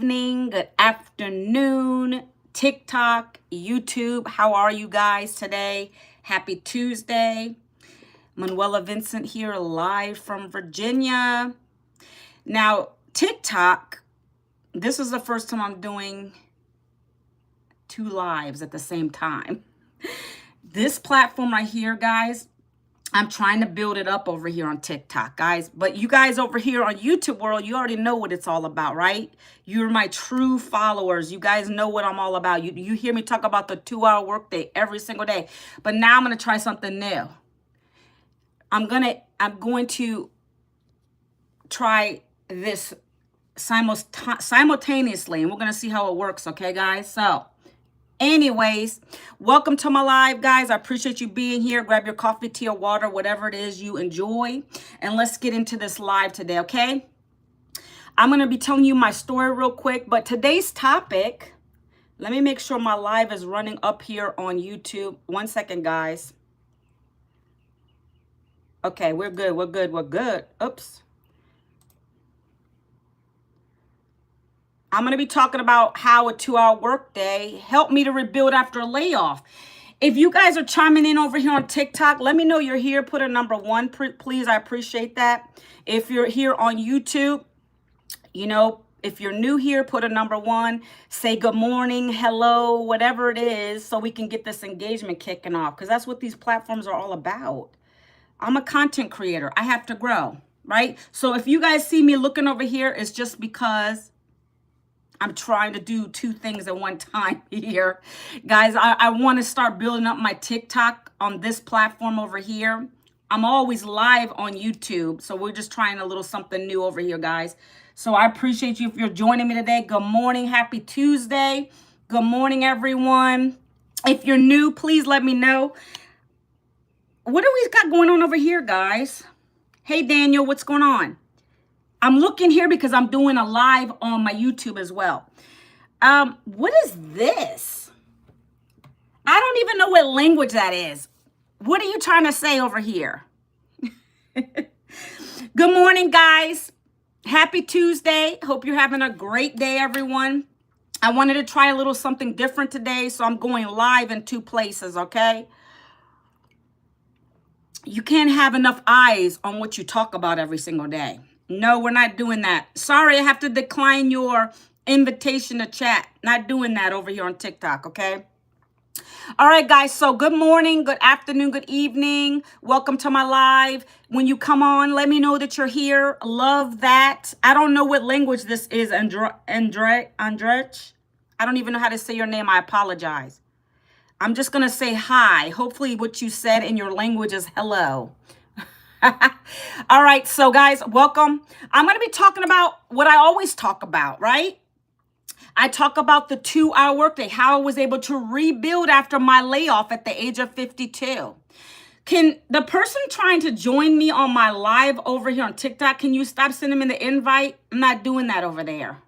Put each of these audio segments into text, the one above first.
evening, good afternoon, TikTok, YouTube. How are you guys today? Happy Tuesday. Manuela Vincent here, live from Virginia. Now, TikTok, this is the first time I'm doing 2 lives at the same time. This platform right here, guys, I'm trying to build it up over here on TikTok, guys. But you guys over here on YouTube world, you already know what it's all about, right? You're my true followers. You guys know what I'm all about. You hear me talk about the 2-hour workday every single day. But now I'm going to try something new. I'm going to try this simultaneously, and we're going to see how it works, okay, guys? So anyways, welcome to my live, guys. I appreciate you being here. Grab your coffee, tea, or water, whatever it is you enjoy. And let's get into this live today, okay? I'm going to be telling you my story real quick. But today's topic, let me make sure my live is running up here on YouTube. 1 second, guys. Okay, we're good. We're good. We're good. Oops. I'm going to be talking about how a 2-hour workday helped me to rebuild after a layoff. If you guys are chiming in over here on TikTok, let me know you're here. Put a number 1, please. I appreciate that. If you're here on YouTube, you know, if you're new here, put a number 1. Say good morning, hello, whatever it is, so we can get this engagement kicking off, because that's what these platforms are all about. I'm a content creator. I have to grow, right? So if you guys see me looking over here, it's just because I'm trying to do 2 things at one time here. Guys, I want to start building up my TikTok on this platform over here. I'm always live on YouTube, so we're just trying a little something new over here, guys. So I appreciate you if you're joining me today. Good morning. Happy Tuesday. Good morning, everyone. If you're new, please let me know. What do we got going on over here, guys? Hey, Daniel, what's going on? I'm looking here because I'm doing a live on my YouTube as well. What is this? I don't even know what language that is. What are you trying to say over here? Good morning, guys. Happy Tuesday. Hope you're having a great day, everyone. I wanted to try a little something different today, so I'm going live in 2 places, okay? You can't have enough eyes on what you talk about every single day. No, we're not doing that. Sorry, I have to decline your invitation to chat. Not doing that over here on TikTok, okay? All right, guys. So good morning, good afternoon, good evening. Welcome to my live. When you come on, let me know that you're here. Love that. I don't know what language this is, Andrej. I don't even know how to say your name. I apologize. I'm just going to say hi. Hopefully what you said in your language is hello. All right. So guys, welcome. I'm going to be talking about what I always talk about, right? I talk about the 2-hour workday, how I was able to rebuild after my layoff at the age of 52. Can the person trying to join me on my live over here on TikTok, can you stop sending me the invite? I'm not doing that over there.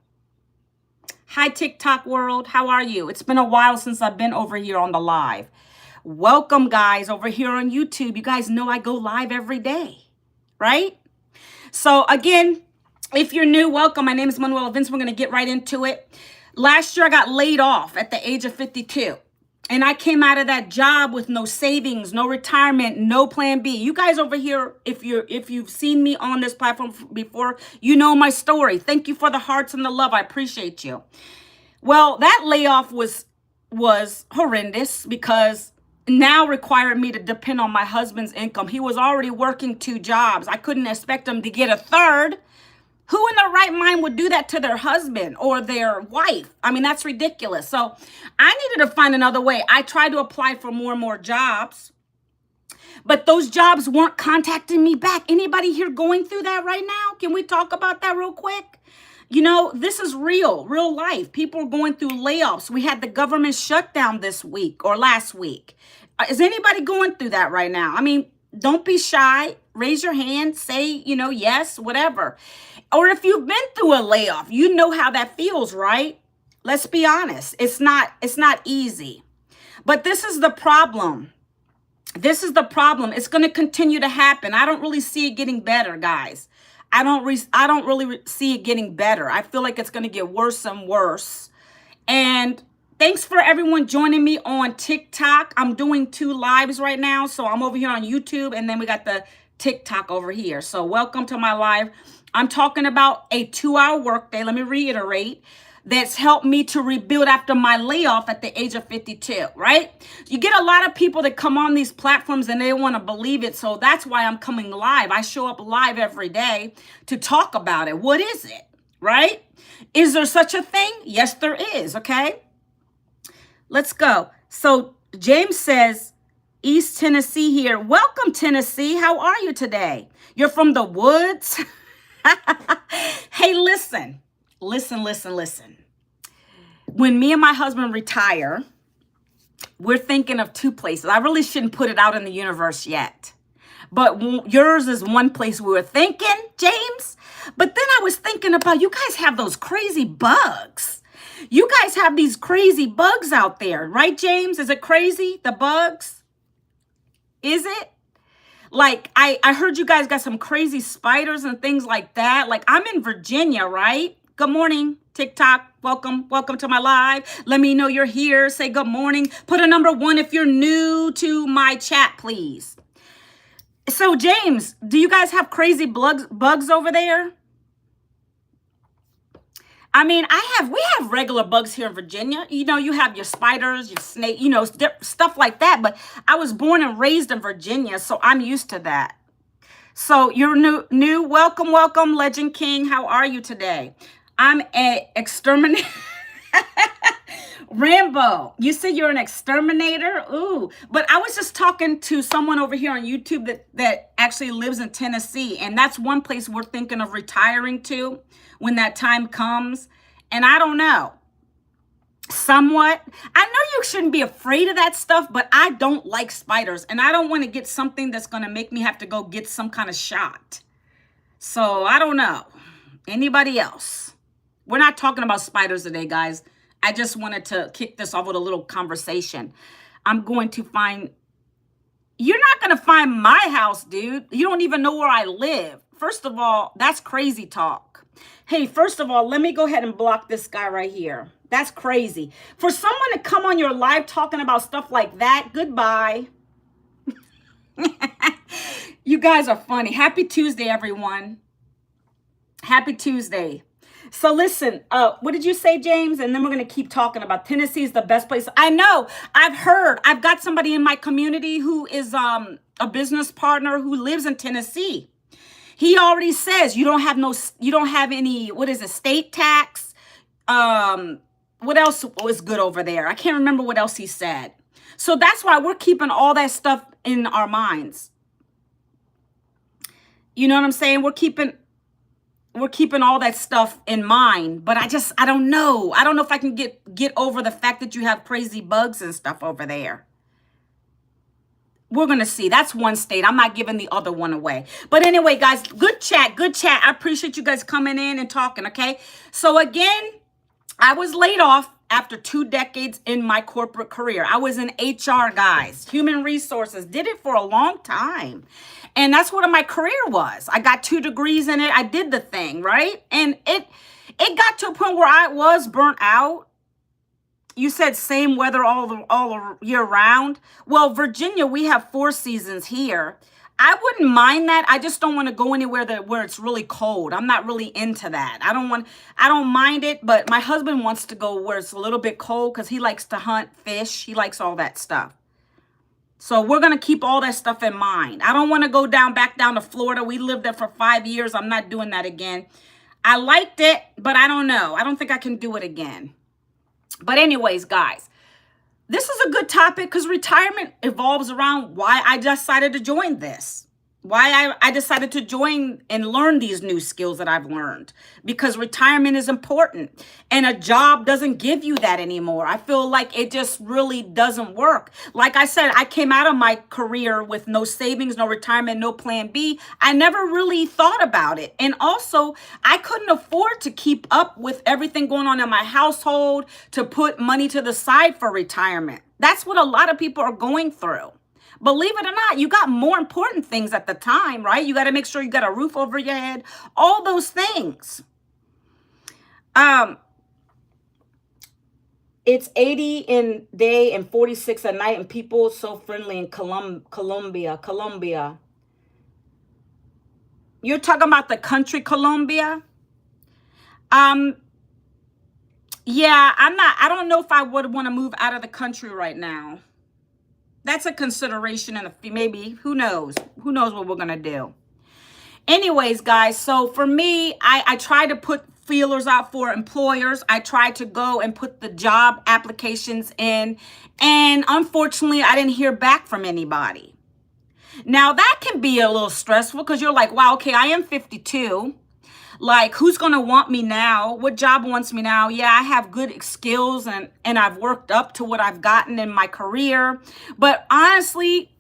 Hi, TikTok world. How are you? It's been a while since I've been over here on the live. Welcome, guys, over here on YouTube. You guys know I go live every day, right? So, again, if you're new, welcome. My name is Manuela Vincent. We're going to get right into it. Last year, I got laid off at the age of 52. And I came out of that job with no savings, no retirement, no plan B. You guys over here, if you've seen me on this platform before, you know my story. Thank you for the hearts and the love. I appreciate you. Well, that layoff was horrendous because now required me to depend on my husband's income. He was already working 2 jobs. I couldn't expect him to get a third. Who in their right mind would do that to their husband or their wife? I mean, that's ridiculous. So I needed to find another way. I tried to apply for more and more jobs, but those jobs weren't contacting me back. Anybody here going through that right now? Can we talk about that real quick? You know, this is real life. People are going through layoffs. We had the government shutdown this week or last week. Is anybody going through that right now? I mean, don't be shy. Raise your hand. Say, you know, yes, whatever. Or if you've been through a layoff, you know how that feels, right? Let's be honest. It's not easy. But this is the problem. This is the problem. It's going to continue to happen. I don't really see it getting better, guys. I don't really see it getting better. I feel like it's going to get worse and worse. And thanks for everyone joining me on TikTok. I'm doing 2 lives right now. So I'm over here on YouTube, and then we got the TikTok over here. So welcome to my live. I'm talking about a 2-hour workday. Let me reiterate. That's helped me to rebuild after my layoff at the age of 52, right? You get a lot of people that come on these platforms and they want to believe it. So that's why I'm coming live. I show up live every day to talk about it. What is it, right? Is there such a thing? Yes, there is, okay? Let's go. So James says, East Tennessee here. Welcome, Tennessee. How are you today? You're from the woods? Hey, listen. Listen. When me and my husband retire, we're thinking of 2 places. I really shouldn't put it out in the universe yet. But yours is one place we were thinking, James. But then I was thinking about, you guys have those crazy bugs. You guys have these crazy bugs out there, right, James? Is it crazy, the bugs? Is it? Like, I heard you guys got some crazy spiders and things like that. Like, I'm in Virginia, right? Good morning, TikTok. Welcome to my live. Let me know you're here. Say good morning. Put a number 1 if you're new to my chat, please. So, James, do you guys have crazy bugs over there? I mean, we have regular bugs here in Virginia. You know, you have your spiders, your snake, you know, stuff like that. But I was born and raised in Virginia, so I'm used to that. So you're new. Welcome, Legend King. How are you today? I'm an exterminator. Rambo, you said you're an exterminator? Ooh, but I was just talking to someone over here on YouTube that actually lives in Tennessee, and that's one place we're thinking of retiring to when that time comes. And I don't know, somewhat. I know you shouldn't be afraid of that stuff, but I don't like spiders, and I don't want to get something that's going to make me have to go get some kind of shot. So I don't know. Anybody else? We're not talking about spiders today, guys. I just wanted to kick this off with a little conversation. I'm going to find... You're not going to find my house, dude. You don't even know where I live. First of all, that's crazy talk. Hey, first of all, let me go ahead and block this guy right here. That's crazy. For someone to come on your live talking about stuff like that, goodbye. You guys are funny. Happy Tuesday, everyone. Happy Tuesday. So listen, what did you say, James? And then we're going to keep talking about Tennessee is the best place. I know. I've heard. I've got somebody in my community who is a business partner who lives in Tennessee. He already says you don't have any, what is it, state tax? What else was good over there? I can't remember what else he said. So that's why we're keeping all that stuff in our minds. You know what I'm saying? We're keeping all that stuff in mind, but I don't know. I don't know if I can get over the fact that you have crazy bugs and stuff over there. We're going to see. That's one state. I'm not giving the other one away. But anyway, guys, good chat. I appreciate you guys coming in and talking, okay? So again, I was laid off after 2 decades in my corporate career. I was in HR, guys, human resources, did it for a long time. And that's what my career was. I got 2 degrees in it. I did the thing, right? And it got to a point where I was burnt out. You said same weather all year round. Well, Virginia, we have 4 seasons here. I wouldn't mind that. I just don't want to go anywhere where it's really cold. I'm not really into that. I don't mind it, but my husband wants to go where it's a little bit cold because he likes to hunt, fish. He likes all that stuff. So we're going to keep all that stuff in mind. I don't want to go back down to Florida. We lived there for 5 years. I'm not doing that again. I liked it, but I don't know. I don't think I can do it again. But anyways, guys, this is a good topic because retirement evolves around why I decided to join this. Why I decided to join and learn these new skills that I've learned, because retirement is important and a job doesn't give you that anymore. I feel like it just really doesn't work. Like I said, I came out of my career with no savings, no retirement, no plan B. I never really thought about it. And also, I couldn't afford to keep up with everything going on in my household to put money to the side for retirement. That's what a lot of people are going through. Believe it or not, you got more important things at the time, right? You got to make sure you got a roof over your head, all those things. It's 80 in day and 46 at night, and people so friendly in Colombia. You're talking about the country Colombia? Yeah, I don't know if I would want to move out of the country right now. That's a consideration, and maybe, who knows? Who knows what we're going to do? Anyways, guys, so for me, I try to put feelers out for employers. I try to go and put the job applications in, and unfortunately, I didn't hear back from anybody. Now, that can be a little stressful because you're like, wow, okay, I am 52. Like, who's going to want me now? What job wants me now? Yeah, I have good skills and I've worked up to what I've gotten in my career. But honestly,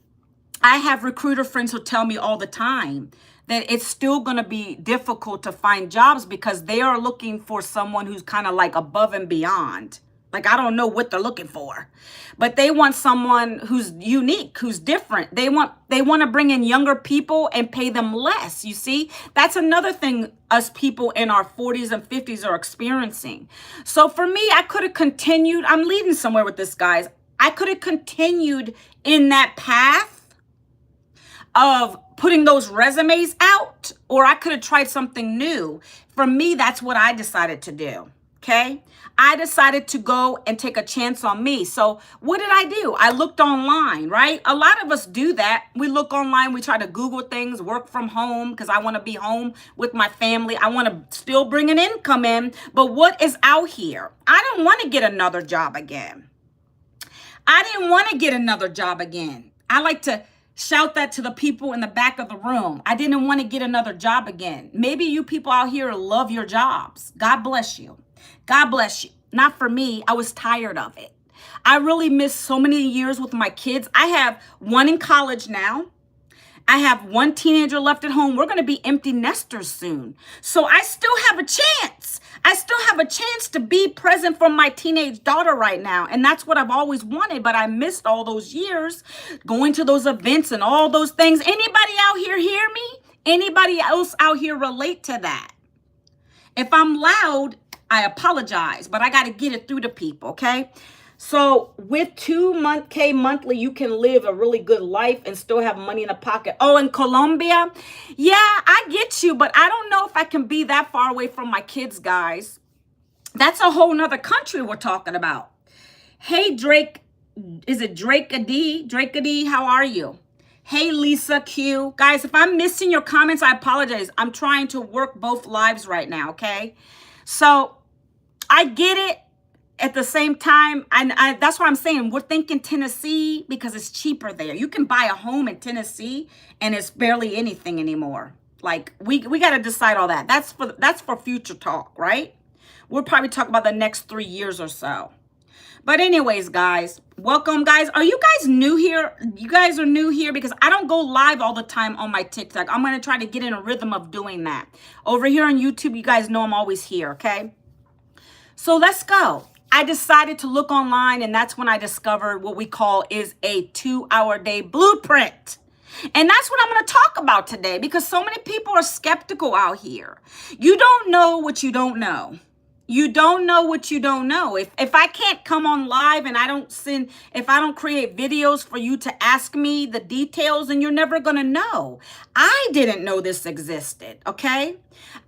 I have recruiter friends who tell me all the time that it's still going to be difficult to find jobs because they are looking for someone who's kind of like above and beyond. Like, I don't know what they're looking for, but they want someone who's unique, who's different. They want to bring in younger people and pay them less. You see, that's another thing us people in our 40s and 50s are experiencing. So for me, I could have continued. I'm leading somewhere with this, guys. I could have continued in that path of putting those resumes out, or I could have tried something new. For me, that's what I decided to do. Okay. I decided to go and take a chance on me. So what did I do? I looked online, right? A lot of us do that. We look online. We try to Google things, work from home because I want to be home with my family. I want to still bring an income in. But what is out here? I don't want to get another job again. I didn't want to get another job again. I like to shout that to the people in the back of the room. I didn't want to get another job again. Maybe you people out here love your jobs. God bless you. God bless you. Not for me. I was tired of it. I really missed so many years with my kids. I have one in college now. I have one teenager left at home. We're going to be empty nesters soon. So I still have a chance. I still have a chance to be present for my teenage daughter right now. And that's what I've always wanted. But I missed all those years going to those events and all those things. Anybody out here hear me? Anybody else out here relate to that? If I'm loud, I apologize, but I got to get it through to people, okay? So with $2K monthly, you can live a really good life and still have money in the pocket. Oh, in Colombia? Yeah, I get you, but I don't know if I can be that far away from my kids, guys. That's a whole nother country we're talking about. Hey, Drake, is it Drake A.D.? Drake A.D., how are you? Hey, Lisa Q. Guys, if I'm missing your comments, I apologize. I'm trying to work both lives right now, okay? So I get it. At the same time, and that's what I'm saying. We're thinking Tennessee because it's cheaper there. You can buy a home in Tennessee and it's barely anything anymore. Like, we got to decide all that. That's for future talk, right? We'll probably talk about the next 3 years or so. But anyways, guys, welcome, guys. Are you guys new here? You guys are new here because I don't go live all the time on my TikTok. I'm going to try to get in a rhythm of doing that. Over here on YouTube, you guys know I'm always here, okay? So let's go. I decided to look online, and that's when I discovered what we call is a 2-hour day blueprint. And that's what I'm going to talk about today because so many people are skeptical out here. You don't know what you don't know. You don't know what you don't know. If I can't come on live and if I don't create videos for you to ask me the details, then you're never going to know. I didn't know this existed, okay?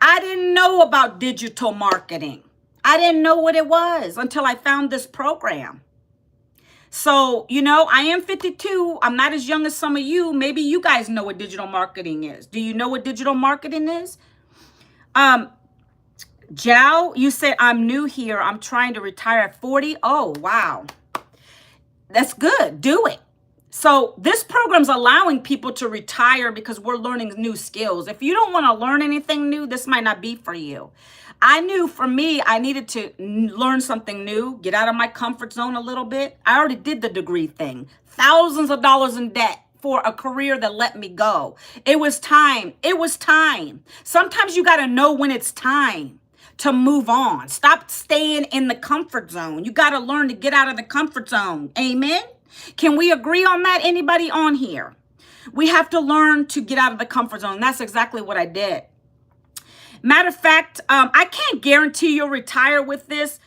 I didn't know about digital marketing. I didn't know what it was until I found this program. So, you know, I am 52. I'm not as young as some of you. Maybe you guys know what digital marketing is. Do you know what digital marketing is? Jao, you said, I'm new here. I'm trying to retire at 40. Oh, wow. That's good. Do it. So this program's allowing people to retire because we're learning new skills. If you don't want to learn anything new, this might not be for you. I knew for me, I needed to learn something new, get out of my comfort zone a little bit. I already did the degree thing. Thousands of dollars in debt for a career that let me go. It was time. It was time. Sometimes you got to know when it's time to move on. Stop staying in the comfort zone. You got to learn to get out of the comfort zone. Amen. Can we agree on that? Anybody on here? We have to learn to get out of the comfort zone. That's exactly what I did. Matter of fact, I can't guarantee you'll retire with this.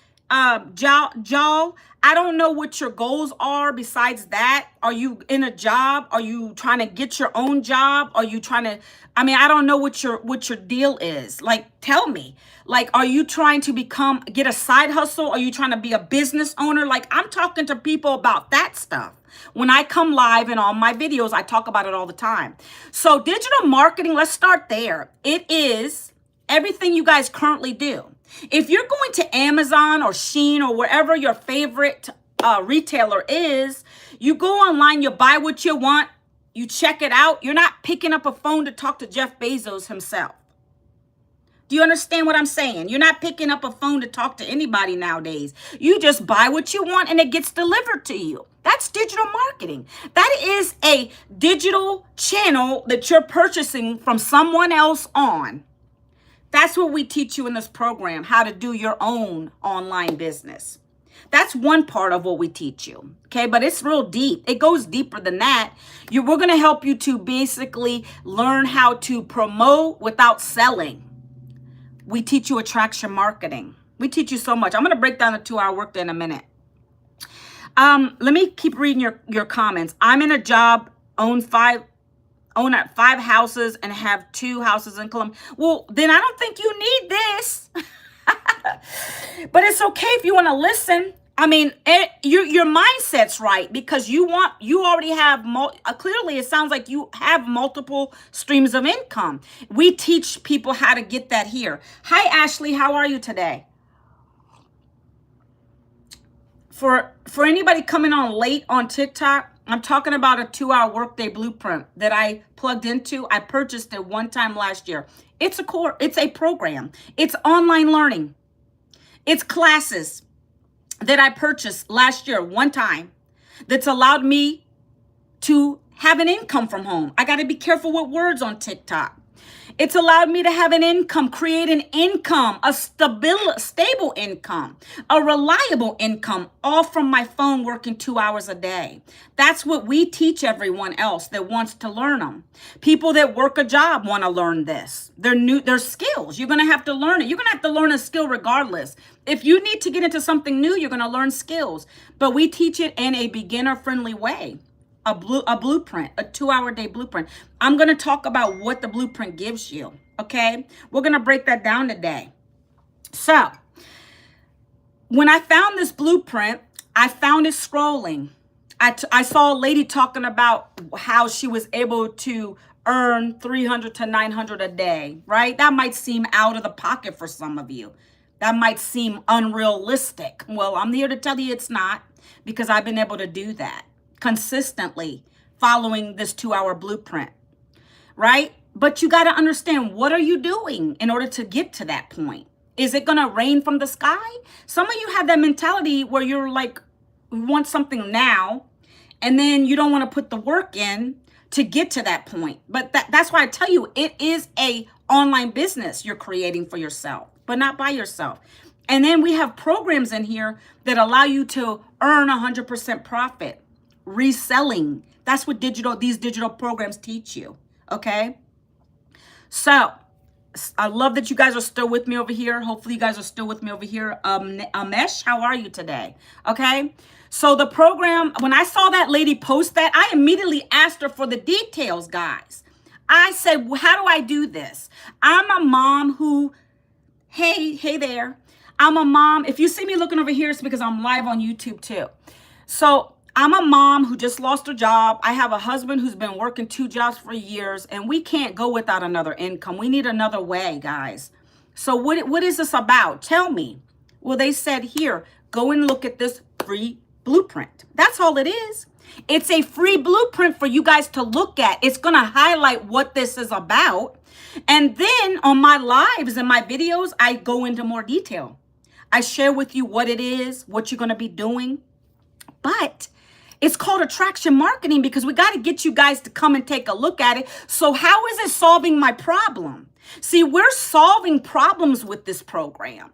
Joel, I don't know what your goals are besides that. Are you in a job? Are you trying to get your own job? Are you trying to, I don't know what your deal is. Like, tell me. Like, are you trying to get a side hustle? Are you trying to be a business owner? Like, I'm talking to people about that stuff. When I come live in all my videos, I talk about it all the time. So digital marketing, let's start there. It is everything you guys currently do. If you're going to Amazon or Shein or wherever your favorite retailer is, you go online, you buy what you want, you check it out. You're not picking up a phone to talk to Jeff Bezos himself. Do you understand what I'm saying? You're not picking up a phone to talk to anybody nowadays. You just buy what you want and it gets delivered to you. That's digital marketing. That is a digital channel that you're purchasing from someone else on. That's what we teach you in this program, how to do your own online business. That's one part of what we teach you, okay? But it's real deep. It goes deeper than that. We're going to help you to basically learn how to promote without selling. We teach you attraction marketing. We teach you so much. I'm going to break down the 2-hour workday in a minute. Let me keep reading your comments. I'm in a job, own 5 houses and have 2 houses in Columbia. Well, then I don't think you need this. But it's okay if you want to listen. Your mindset's right because you already have, clearly it sounds like you have multiple streams of income. We teach people how to get that here. Hi, Ashley. How are you today? For anybody coming on late on TikTok, I'm talking about a 2-hour workday blueprint that I plugged into. I purchased it one time last year. It's a program. It's online learning. It's classes that I purchased last year one time that's allowed me to have an income from home. I got to be careful with words on TikTok. It's allowed me to have an income, create an income, a stable income, a reliable income, all from my phone working 2 hours a day. That's what we teach everyone else that wants to learn them. People that work a job want to learn this. They're skills. You're going to have to learn it. You're going to have to learn a skill regardless. If you need to get into something new, you're going to learn skills. But we teach it in a beginner-friendly way. A blueprint, a 2-hour day blueprint. I'm going to talk about what the blueprint gives you, okay? We're going to break that down today. So, when I found this blueprint, I found it scrolling. I saw a lady talking about how she was able to earn $300 to $900 a day, right? That might seem out of the pocket for some of you. That might seem unrealistic. Well, I'm here to tell you it's not, because I've been able to do that consistently following this 2-hour blueprint, right? But you got to understand, what are you doing in order to get to that point? Is it going to rain from the sky? Some of you have that mentality where you're like, you want something now, and then you don't want to put the work in to get to that point. But that's why I tell you, it is a online business you're creating for yourself, but not by yourself. And then we have programs in here that allow you to earn 100% profit. Reselling. That's what these digital programs teach you. Okay. So I love that you guys are still with me over here. Hopefully you guys are still with me over here. Amesh, how are you today? Okay. So the program, when I saw that lady post that, I immediately asked her for the details, guys. I said, well, how do I do this? I'm a mom who, hey there. I'm a mom. If you see me looking over here, it's because I'm live on YouTube too. So I'm a mom who just lost her job. I have a husband who's been working 2 jobs for years, and we can't go without another income. We need another way, guys. So what is this about? Tell me. Well, they said here, go and look at this free blueprint. That's all it is. It's a free blueprint for you guys to look at. It's going to highlight what this is about. And then on my lives and my videos, I go into more detail. I share with you what it is, what you're going to be doing. But It's called attraction marketing because we got to get you guys to come and take a look at it. So how is it solving my problem? See, we're solving problems with this program.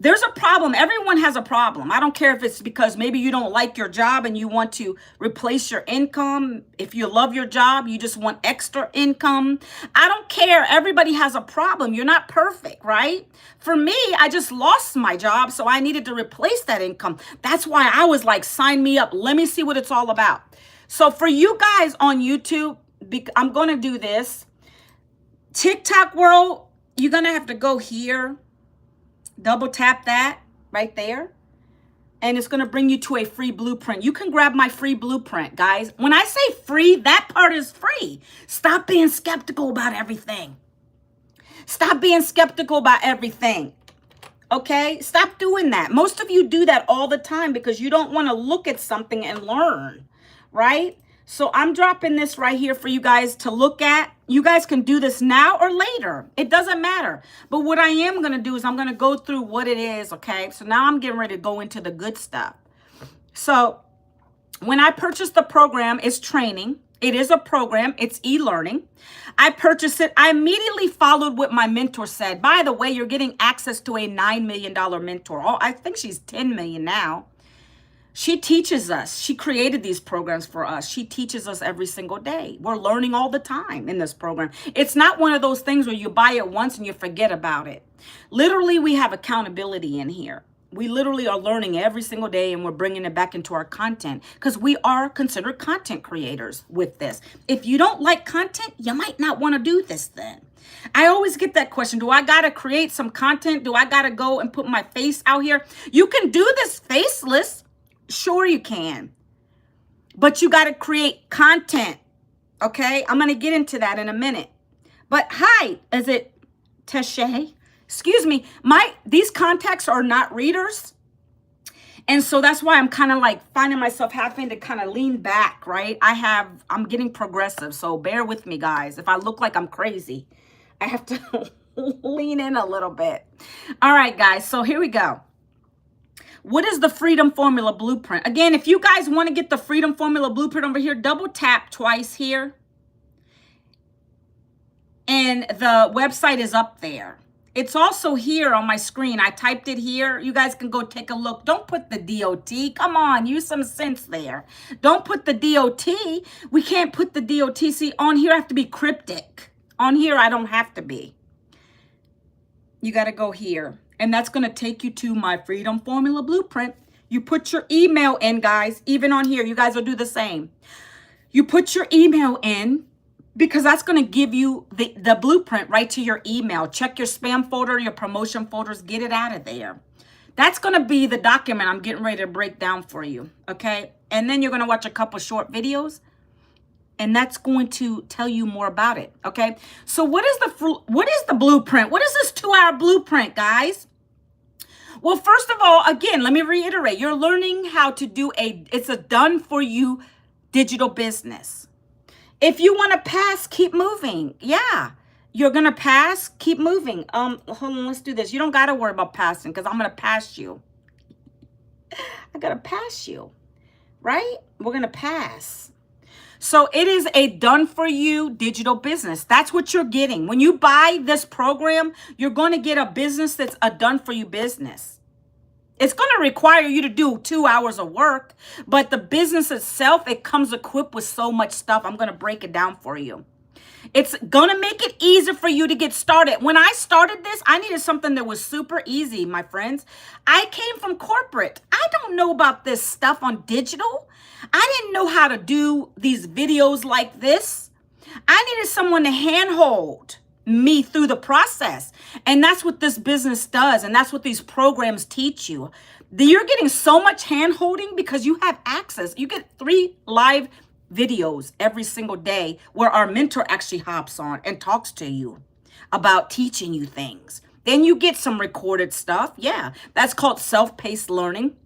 There's a problem. Everyone has a problem. I don't care if it's because maybe you don't like your job and you want to replace your income. If you love your job, you just want extra income. I don't care. Everybody has a problem. You're not perfect, right? For me, I just lost my job, so I needed to replace that income. That's why I was like, sign me up. Let me see what it's all about. So for you guys on YouTube, I'm going to do this. TikTok world, you're going to have to go here. Double tap that right there. And it's going to bring you to a free blueprint. You can grab my free blueprint, guys. When I say free, that part is free. Stop being skeptical about everything. Stop being skeptical about everything. Okay? Stop doing that. Most of you do that all the time because you don't want to look at something and learn, right? So I'm dropping this right here for you guys to look at. You guys can do this now or later. It doesn't matter. But what I am going to do is I'm going to go through what it is, okay? So now I'm getting ready to go into the good stuff. So when I purchased the program, it's training. It is a program. It's e-learning. I purchased it. I immediately followed what my mentor said. By the way, you're getting access to a $9 million mentor. Oh, I think she's 10 million now. She teaches us. She created these programs for us. She teaches us every single day. We're learning all the time in this program. It's not one of those things where you buy it once and you forget about it. Literally, we have accountability in here. We literally are learning every single day and we're bringing it back into our content because we are considered content creators with this. If you don't like content, you might not want to do this then. I always get that question. Do I got to create some content? Do I got to go and put my face out here? You can do this faceless. Sure you can, but you got to create content, okay? I'm going to get into that in a minute. But hi, is it Teshay? Excuse me, these contacts are not readers. And so that's why I'm kind of like finding myself having to kind of lean back, right? I'm getting progressive, so bear with me, guys. If I look like I'm crazy, I have to lean in a little bit. All right, guys, so here we go. What is the Freedom Formula Blueprint? Again, if you guys want to get the Freedom Formula Blueprint over here, double tap twice here. And the website is up there. It's also here on my screen. I typed it here. You guys can go take a look. Don't put the DOT. Come on, use some sense there. Don't put the DOT. We can't put the DOT. See, on here I have to be cryptic. On here I don't have to be. You got to go here. And that's going to take you to my Freedom Formula Blueprint. You put your email in, guys. Even on here, you guys will do the same. You put your email in because that's going to give you the blueprint right to your email. Check your spam folder, your promotion folders. Get it out of there. That's going to be the document I'm getting ready to break down for you, okay? And then you're going to watch a couple short videos. And that's going to tell you more about it, okay? So what is the blueprint? What is this 2-hour blueprint, guys? Well, first of all, again, let me reiterate. You're learning how to do it's a done-for-you digital business. If you want to pass, keep moving. Yeah, you're going to pass, keep moving. Hold on, let's do this. You don't got to worry about passing because I'm going to pass you. I got to pass you, right? We're going to pass. So it is a done-for-you digital business. That's what you're getting. When you buy this program, you're going to get a business that's a done-for-you business. It's going to require you to do 2 hours of work, but the business itself, it comes equipped with so much stuff. I'm going to break it down for you. It's going to make it easier for you to get started. When I started this, I needed something that was super easy, my friends. I came from corporate. I don't know about this stuff on digital. I didn't know how to do these videos like this. I needed someone to handhold me through the process. And that's what this business does. And that's what these programs teach you. You're getting so much handholding because you have access. You get 3 live videos every single day where our mentor actually hops on and talks to you about teaching you things. Then you get some recorded stuff. Yeah, that's called self-paced learning.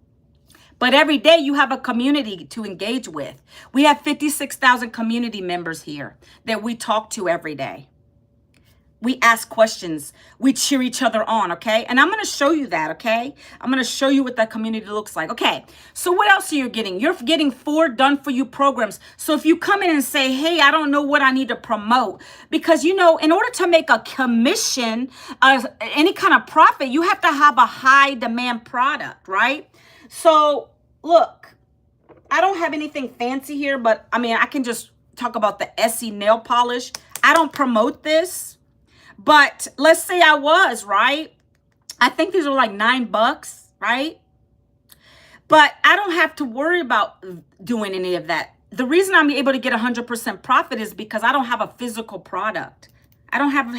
But every day you have a community to engage with. We have 56,000 community members here that we talk to every day. We ask questions. We cheer each other on, okay? And I'm going to show you that, okay? I'm going to show you what that community looks like. Okay, so what else are you getting? You're getting 4 done-for-you programs. So if you come in and say, hey, I don't know what I need to promote, because, you know, in order to make a commission, any kind of profit, you have to have a high-demand product, right? So, look, I don't have anything fancy here, but, I mean, I can just talk about the Essie nail polish. I don't promote this. But let's say I was, right? I think these are like $9, right? But I don't have to worry about doing any of that. The reason I'm able to get 100% profit is because I don't have a physical product. I don't have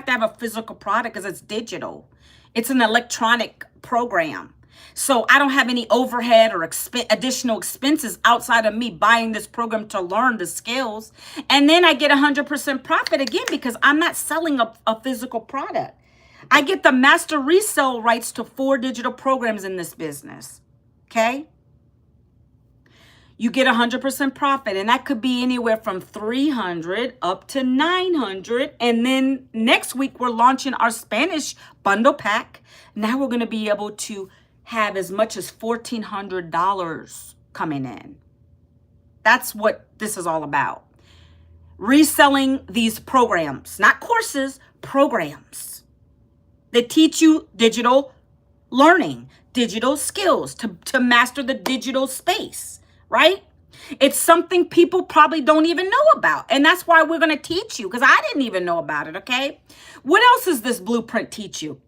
to have a physical product because it's digital. It's an electronic program. So I don't have any overhead or additional expenses outside of me buying this program to learn the skills. And then I get 100% profit again because I'm not selling a physical product. I get the master resale rights to 4 digital programs in this business. Okay? You get 100% profit, and that could be anywhere from 300 up to 900. And then next week, we're launching our Spanish bundle pack. Now we're going to be able to have as much as $1,400 coming in. That's what this is all about. Reselling these programs, not courses, programs that teach you digital learning, digital skills to master the digital space, right? It's something people probably don't even know about. And that's why we're going to teach you, because I didn't even know about it, okay? What else does this blueprint teach you?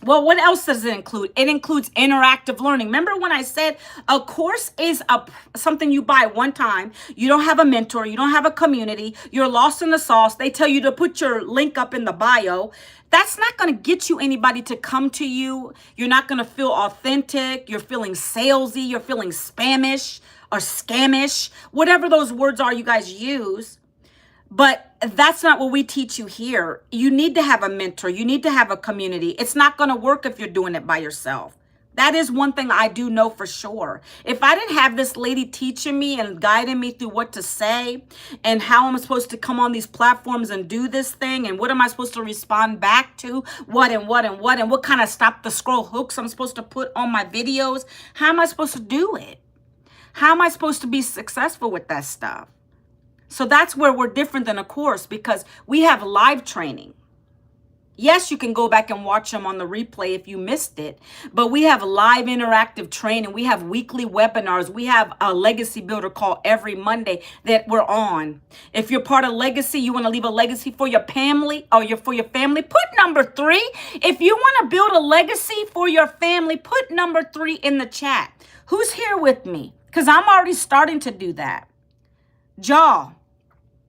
Well, what else does it include? It includes interactive learning. Remember when I said a course is something you buy one time. You don't have a mentor. You don't have a community. You're lost in the sauce. They tell you to put your link up in the bio. That's not going to get you anybody to come to you. You're not going to feel authentic. You're feeling salesy. You're feeling spamish or scamish, whatever those words are you guys use. But that's not what we teach you here. You need to have a mentor. You need to have a community. It's not going to work if you're doing it by yourself. That is one thing I do know for sure. If I didn't have this lady teaching me and guiding me through what to say and how I'm supposed to come on these platforms and do this thing and what am I supposed to respond back to, what kind of stop the scroll hooks I'm supposed to put on my videos, how am I supposed to do it? How am I supposed to be successful with that stuff? So that's where we're different than a course, because we have live training. Yes, you can go back and watch them on the replay if you missed it, but we have live interactive training. We have weekly webinars. We have a legacy builder call every Monday that we're on. If you're part of legacy, you want to leave a legacy for your family for your family, put number 3. If you want to build a legacy for your family, put number 3 in the chat. Who's here with me? Because I'm already starting to do that. Y'all.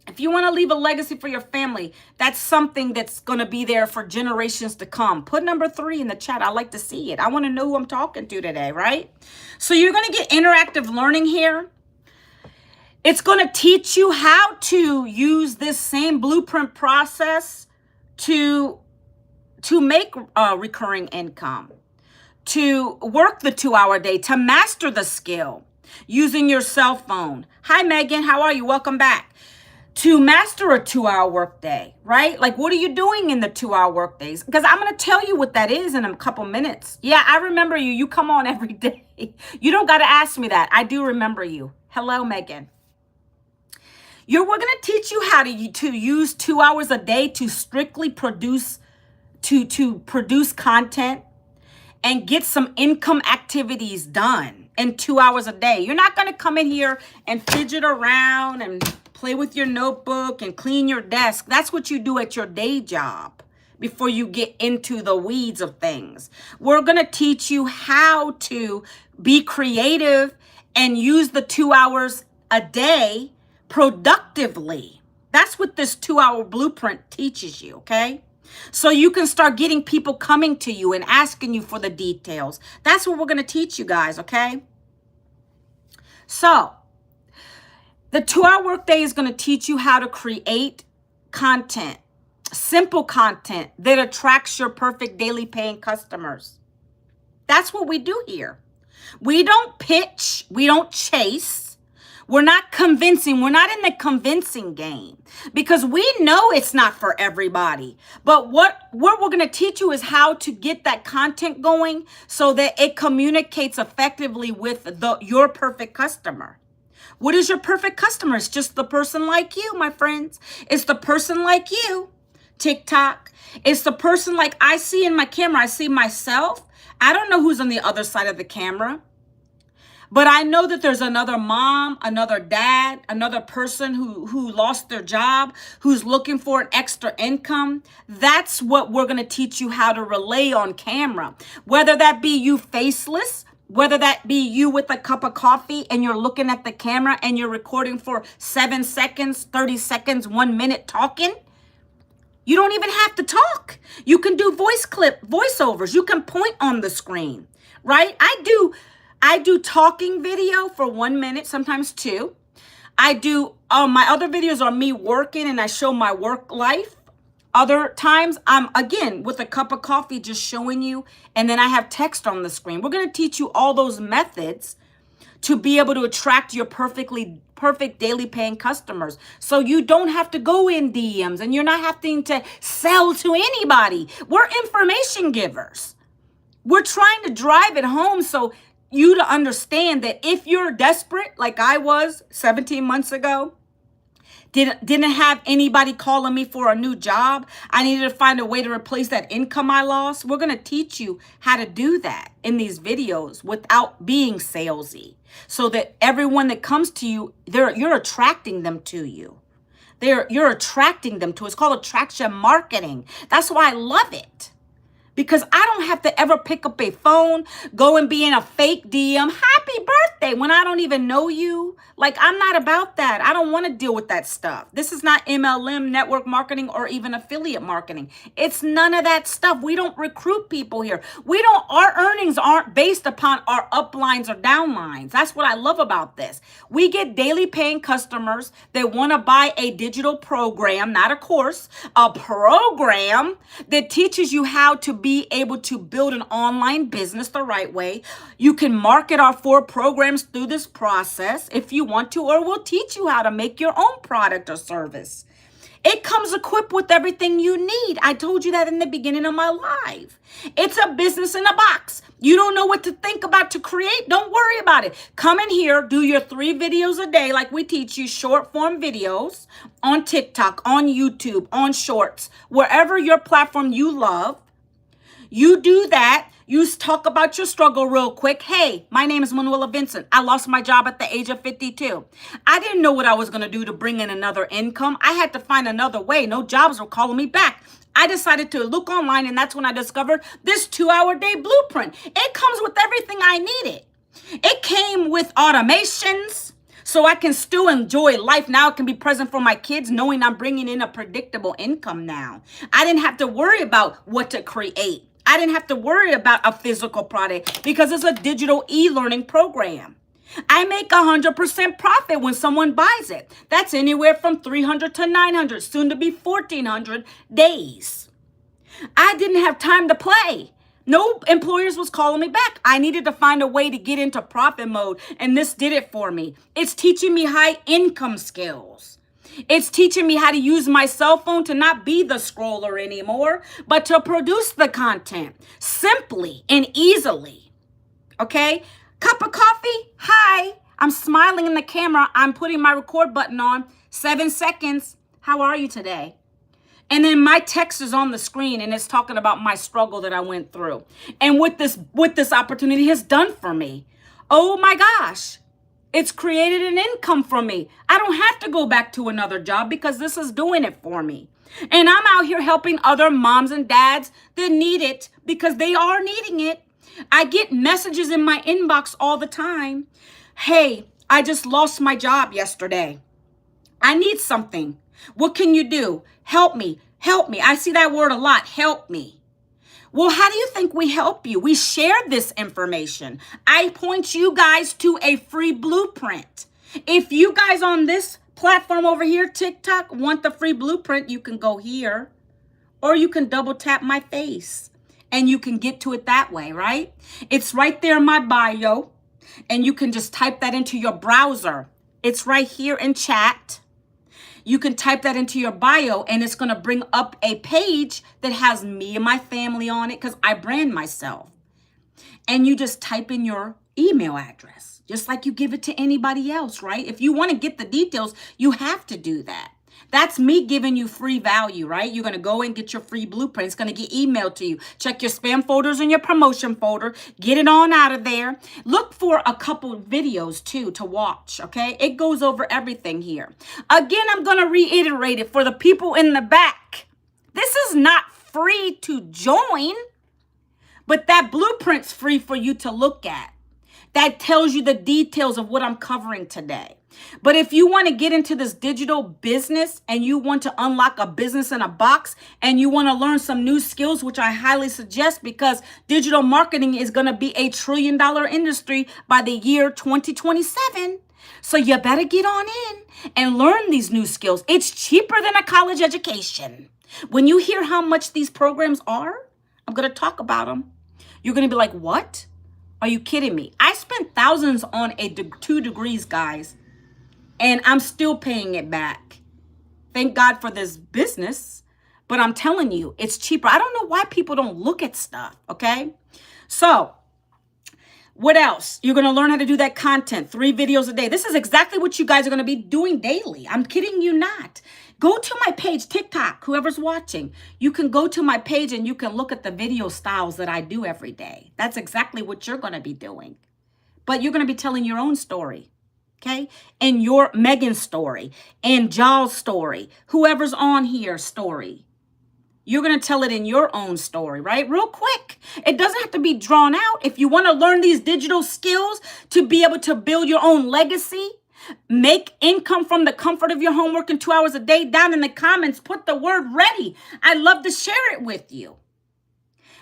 If you want to leave a legacy for your family, that's something that's going to be there for generations to come. Put number 3 in the chat. I like to see it. I want to know who I'm talking to today, right? So you're going to get interactive learning here. It's going to teach you how to use this same blueprint process to make recurring income, to work the 2-hour day, to master the skill using your cell phone. Hi, Megan. How are you? Welcome back. To master a 2-hour workday, right? Like, what are you doing in the 2-hour workdays? Because I'm going to tell you what that is in a couple minutes. Yeah, I remember you. You come on every day. You don't got to ask me that. I do remember you. Hello, Megan. We're going to teach you how to use 2 hours a day to strictly produce content and get some income activities done in 2 hours a day. You're not going to come in here and fidget around and play with your notebook and clean your desk. That's what you do at your day job before you get into the weeds of things. We're going to teach you how to be creative and use the 2 hours a day productively. That's what this 2-hour blueprint teaches you, okay? So you can start getting people coming to you and asking you for the details. That's what we're going to teach you guys, okay? So the 2-hour workday is going to teach you how to create content, simple content that attracts your perfect daily paying customers. That's what we do here. We don't pitch. We don't chase. We're not convincing. We're not in the convincing game because we know it's not for everybody. But what we're going to teach you is how to get that content going so that it communicates effectively with your perfect customer. What is your perfect customer? It's just the person like you, my friends. It's the person like you, TikTok. It's the person like I see in my camera. I see myself. I don't know who's on the other side of the camera. But I know that there's another mom, another dad, another person who lost their job, who's looking for an extra income. That's what we're going to teach you how to relay on camera. Whether that be you faceless, whether that be you with a cup of coffee and you're looking at the camera and you're recording for 7 seconds, 30 seconds, 1 minute talking. You don't even have to talk. You can do voiceovers. You can point on the screen, right? I do talking video for 1 minute, sometimes 2. I do, my other videos are me working and I show my work life. Other times I'm, again, with a cup of coffee just showing you, and then I have text on the screen. We're going to teach you all those methods to be able to attract your perfect daily paying customers. So you don't have to go in DMs and you're not having to sell to anybody. We're information givers. We're trying to drive it home so you to understand that if you're desperate, like I was 17 months ago, didn't have anybody calling me for a new job, I needed to find a way to replace that income I lost. We're going to teach you how to do that in these videos without being salesy, so that everyone that comes to you, you're attracting them to you. You're attracting them to. It's called attraction marketing. That's why I love it. Because I don't have to ever pick up a phone, go and be in a fake DM, happy birthday, when I don't even know you. Like, I'm not about that. I don't want to deal with that stuff. This is not MLM, network marketing, or even affiliate marketing. It's none of that stuff. We don't recruit people here. Our earnings aren't based upon our uplines or downlines. That's what I love about this. We get daily paying customers that want to buy a digital program, not a course, a program that teaches you how to be able to build an online business the right way. You can market our 4 programs through this process if you want to, or we'll teach you how to make your own product or service. It comes equipped with everything you need. I told you that in the beginning of my live. It's a business in a box. You don't know what to think about to create? Don't worry about it. Come in here, do your 3 videos a day like we teach you, short form videos on TikTok, on YouTube, on Shorts, wherever your platform you love. You do that. You talk about your struggle real quick. Hey, my name is Manuela Vincent. I lost my job at the age of 52. I didn't know what I was going to do to bring in another income. I had to find another way. No jobs were calling me back. I decided to look online, and that's when I discovered this 2-hour day blueprint. It comes with everything I needed. It came with automations, so I can still enjoy life now. I can be present for my kids, knowing I'm bringing in a predictable income now. I didn't have to worry about what to create. I didn't have to worry about a physical product because it's a digital e-learning program. I make 100% profit when someone buys it. That's anywhere from 300 to 900, soon to be 1,400 days. I didn't have time to play. No employers was calling me back. I needed to find a way to get into profit mode, and this did it for me. It's teaching me high income skills. It's teaching me how to use my cell phone to not be the scroller anymore, but to produce the content simply and easily. Okay? Cup of coffee? Hi. I'm smiling in the camera. I'm putting my record button on. 7 seconds. How are you today? And then my text is on the screen and it's talking about my struggle that I went through and what this opportunity has done for me. Oh my gosh. It's created an income for me. I don't have to go back to another job because this is doing it for me. And I'm out here helping other moms and dads that need it because they are needing it. I get messages in my inbox all the time. Hey, I just lost my job yesterday. I need something. What can you do? Help me. Help me. I see that word a lot. Help me. Well, how do you think we help you? We share this information. I point you guys to a free blueprint. If you guys on this platform over here, TikTok, want the free blueprint, you can go here or you can double tap my face and you can get to it that way, right? It's right there in my bio and you can just type that into your browser. It's right here in chat. You can type that into your bio and it's going to bring up a page that has me and my family on it because I brand myself. And you just type in your email address, just like you give it to anybody else, right? If you want to get the details, you have to do that. That's me giving you free value, right? You're going to go and get your free blueprint. It's going to get emailed to you. Check your spam folders and your promotion folder. Get it on out of there. Look for a couple videos too to watch, okay? It goes over everything here. Again, I'm going to reiterate it for the people in the back. This is not free to join, but that blueprint's free for you to look at. That tells you the details of what I'm covering today. But if you want to get into this digital business and you want to unlock a business in a box and you want to learn some new skills, which I highly suggest because digital marketing is going to be a $1 trillion industry by the year 2027. So you better get on in and learn these new skills. It's cheaper than a college education. When you hear how much these programs are, I'm going to talk about them. You're going to be like, what? Are you kidding me? I spent thousands on 2 degrees, guys, and I'm still paying it back. Thank God for this business, but I'm telling you, it's cheaper. I don't know why people don't look at stuff, okay? So what else? You're going to learn how to do that content, 3 videos a day. This is exactly what you guys are going to be doing daily. I'm kidding you not. Go to my page, TikTok, whoever's watching. You can go to my page and you can look at the video styles that I do every day. That's exactly what you're going to be doing. But you're going to be telling your own story, okay? And your Megan's story and Jaw's story, whoever's on here story. You're going to tell it in your own story, right? Real quick. It doesn't have to be drawn out. If you want to learn these digital skills to be able to build your own legacy, make income from the comfort of your home, working 2 hours a day, down in the comments, put the word ready. I'd love to share it with you.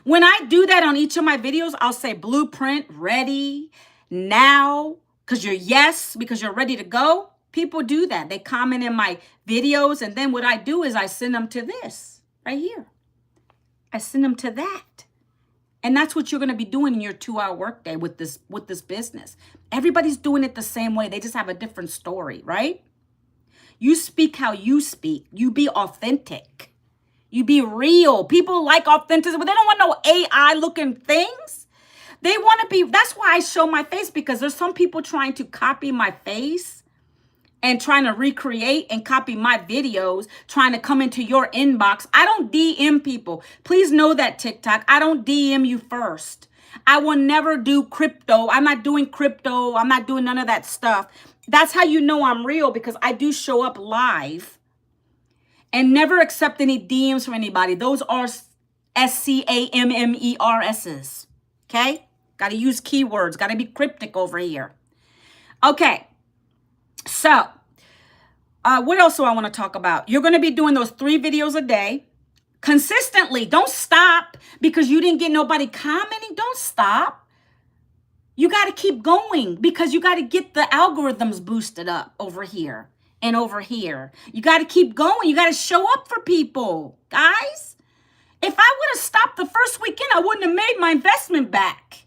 When I do that on each of my videos, I'll say blueprint, ready, now, because you're ready to go. People do that. They comment in my videos. And then what I do is I send them to this right here. I send them to that. And that's what you're going to be doing in your 2-hour workday with this business. Everybody's doing it the same way. They just have a different story, right? You speak how you speak. You be authentic. You be real. People like authenticity, but they don't want no AI looking things. They want to be, that's why I show my face, because there's some people trying to copy my face and trying to recreate and copy my videos, trying to come into your inbox. I don't DM people. Please know that, TikTok. I don't DM you first. I will never do crypto. I'm not doing crypto. I'm not doing none of that stuff. That's how you know I'm real, because I do show up live and never accept any DMs from anybody. Those are SCAMMERSs. Okay? Got to use keywords. Got to be cryptic over here. Okay. So, what else do I want to talk about? You're going to be doing those 3 videos a day consistently. Don't stop because you didn't get nobody commenting. Don't stop. You got to keep going because you got to get the algorithms boosted up over here and over here. You got to keep going. You got to show up for people, guys. If I would have stopped the first weekend, I wouldn't have made my investment back.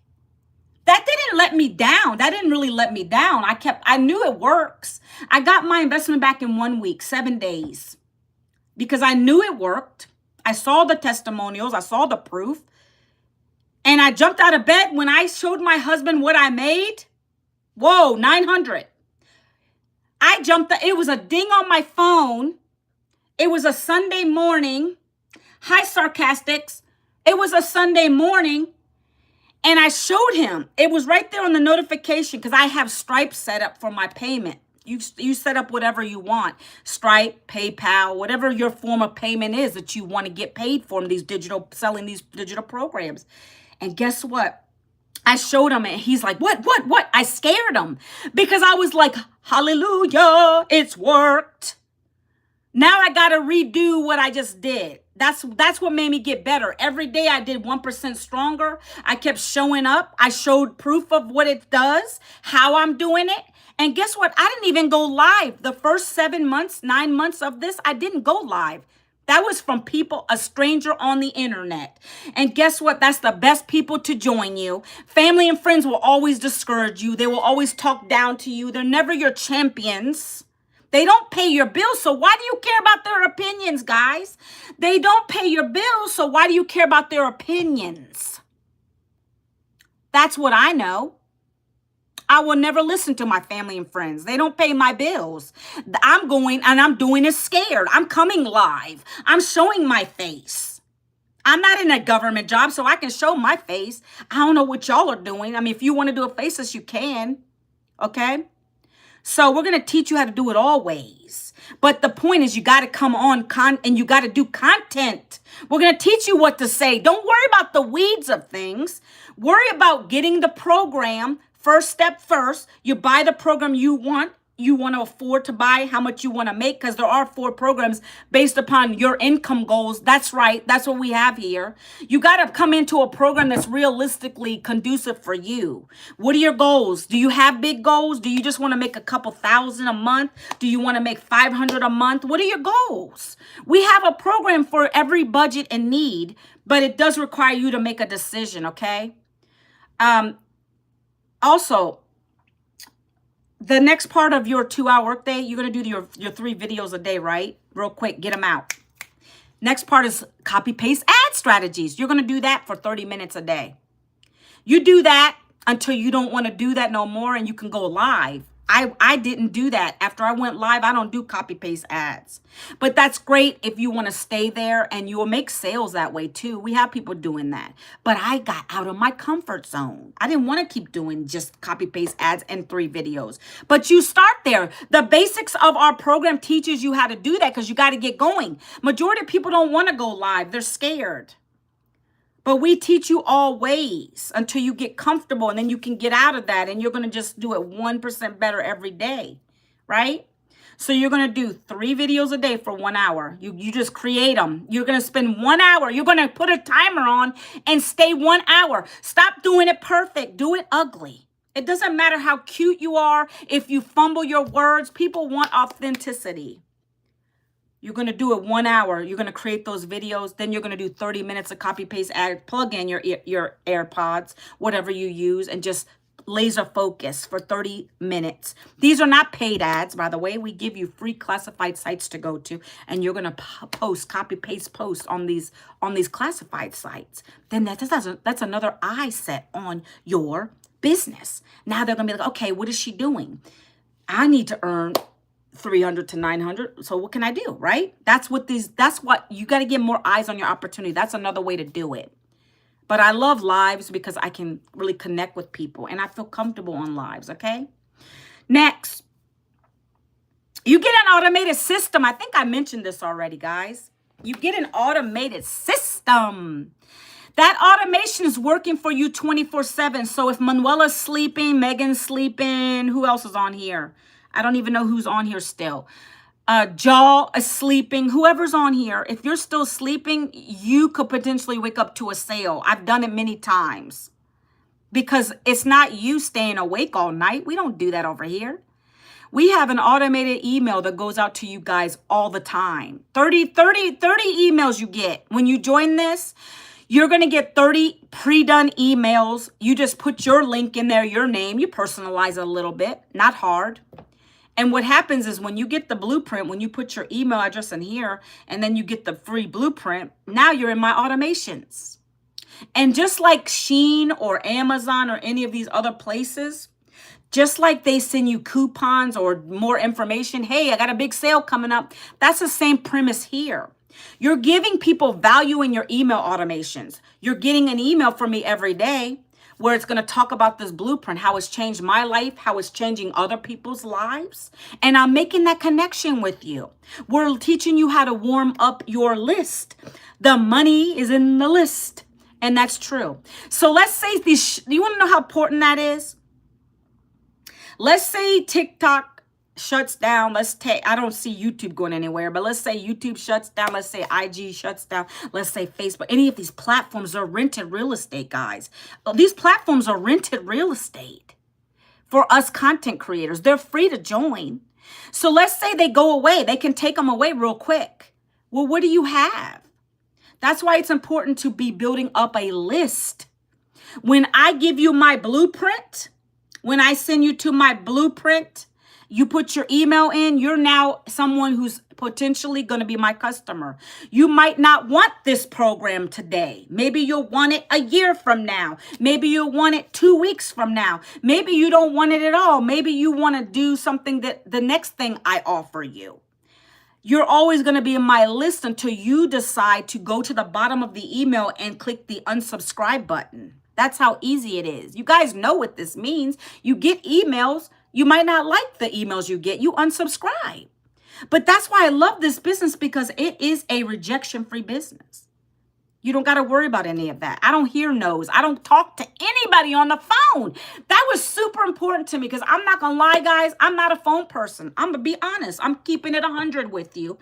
That didn't let me down. That didn't really let me down. I knew it works. I got my investment back in 1 week, 7 days, because I knew it worked. I saw the testimonials. I saw the proof. And I jumped out of bed when I showed my husband what I made. Whoa, 900. It was a ding on my phone. It was a Sunday morning. Hi, Sarcastics. It was a Sunday morning. And I showed him. It was right there on the notification because I have Stripe set up for my payment. You set up whatever you want. Stripe, PayPal, whatever your form of payment is that you want to get paid for selling these digital programs. And guess what? I showed him and he's like, what? I scared him because I was like, hallelujah, it's worked. Now I got to redo what I just did. That's what made me get better. Every day I did 1% stronger. I kept showing up. I showed proof of what it does, how I'm doing it. And guess what? I didn't even go live. The first 7 months, 9 months of this, I didn't go live. That was from people, a stranger on the internet. And guess what? That's the best people to join you. Family and friends will always discourage you. They will always talk down to you. They're never your champions. They don't pay your bills, so why do you care about their opinions, guys? They don't pay your bills, so why do you care about their opinions? That's what I know. I will never listen to my family and friends. They don't pay my bills. I'm going and I'm doing it scared. I'm coming live. I'm showing my face. I'm not in a government job, so I can show my face. I don't know what y'all are doing. I mean, if you want to do a faceless, you can. Okay? So we're going to teach you how to do it always. But the point is you got to come on and you got to do content. We're going to teach you what to say. Don't worry about the weeds of things. Worry about getting the program. First step first, you buy the program you want to afford to buy, how much you want to make, because there are 4 programs based upon your income goals. That's right. That's what we have here. You got to come into a program that's realistically conducive for you. What are your goals? Do you have big goals? Do you just want to make a couple thousand a month? Do you want to make 500 a month? What are your goals? We have a program for every budget and need, but it does require you to make a decision, okay? Also, the next part of your 2-hour workday, you're going to do your 3 videos a day, right? Real quick, get them out. Next part is copy, paste, ad strategies. You're going to do that for 30 minutes a day. You do that until you don't want to do that no more and you can go live. I didn't do that. After I went live, I don't do copy paste ads. But that's great if you want to stay there and you will make sales that way too. We have people doing that. But I got out of my comfort zone. I didn't want to keep doing just copy paste ads and 3 videos. But you start there. The basics of our program teaches you how to do that because you got to get going. Majority of people don't want to go live. They're scared. But we teach you all ways until you get comfortable and then you can get out of that and you're going to just do it 1% better every day, right? So you're going to do 3 videos a day for 1 hour. You just create them. You're going to spend 1 hour. You're going to put a timer on and stay 1 hour. Stop doing it perfect. Do it ugly. It doesn't matter how cute you are. If you fumble your words, people want authenticity. You're going to do it 1 hour. You're going to create those videos. Then you're going to do 30 minutes of copy paste ad, plug in your AirPods, whatever you use, and just laser focus for 30 minutes. These are not paid ads, by the way. We give you free classified sites to go to, and you're going to post, copy paste post on these classified sites. Then that's another eye set on your business. Now they're going to be like, okay, what is she doing? I need to earn 300 to 900. So what can I do, right? That's what you got to get more eyes on your opportunity. That's another way to do it. But I love lives because I can really connect with people and I feel comfortable on lives, okay? Next, you get an automated system. I think I mentioned this already, guys. You get an automated system. That automation is working for you 24/7. So if Manuela's sleeping, Megan's sleeping, who else is on here? I don't even know who's on here still. Jaw is sleeping. Whoever's on here, if you're still sleeping, you could potentially wake up to a sale. I've done it many times because it's not you staying awake all night. We don't do that over here. We have an automated email that goes out to you guys all the time. 30 emails you get. When you join this, you're going to get 30 pre-done emails. You just put your link in there, your name. You personalize it a little bit. Not hard. And what happens is when you get the blueprint, when you put your email address in here, and then you get the free blueprint, now you're in my automations. And just like Shein or Amazon or any of these other places, just like they send you coupons or more information, hey, I got a big sale coming up. That's the same premise here. You're giving people value in your email automations. You're getting an email from me every day where it's going to talk about this blueprint, how it's changed my life, how it's changing other people's lives. And I'm making that connection with you. We're teaching you how to warm up your list. The money is in the list. And that's true. So let's say you want to know how important that is? Let's say TikTok shuts down. I don't see YouTube going anywhere, but let's say YouTube shuts down. Let's say IG shuts down. Let's say Facebook. Any of these platforms are rented real estate, guys. These platforms are rented real estate for us content creators. They're free to join. So let's say they go away. They can take them away real quick. Well, what do you have? That's why it's important to be building up a list. When I give you my blueprint, when I send you to my blueprint, you put your email in, you're now someone who's potentially going to be my customer. You might not want this program today. Maybe you'll want it a year from now. Maybe you'll want it 2 weeks from now. Maybe you don't want it at all. Maybe you want to do something that the next thing I offer you. You're always going to be in my list until you decide to go to the bottom of the email and click the unsubscribe button. That's how easy it is. You guys know what this means. You get emails. You might not like the emails you get. You unsubscribe. But that's why I love this business, because it is a rejection-free business. You don't got to worry about any of that. I don't hear no's. I don't talk to anybody on the phone. That was super important to me, because I'm not going to lie, guys. I'm not a phone person. I'm going to be honest. I'm keeping it 100 with you.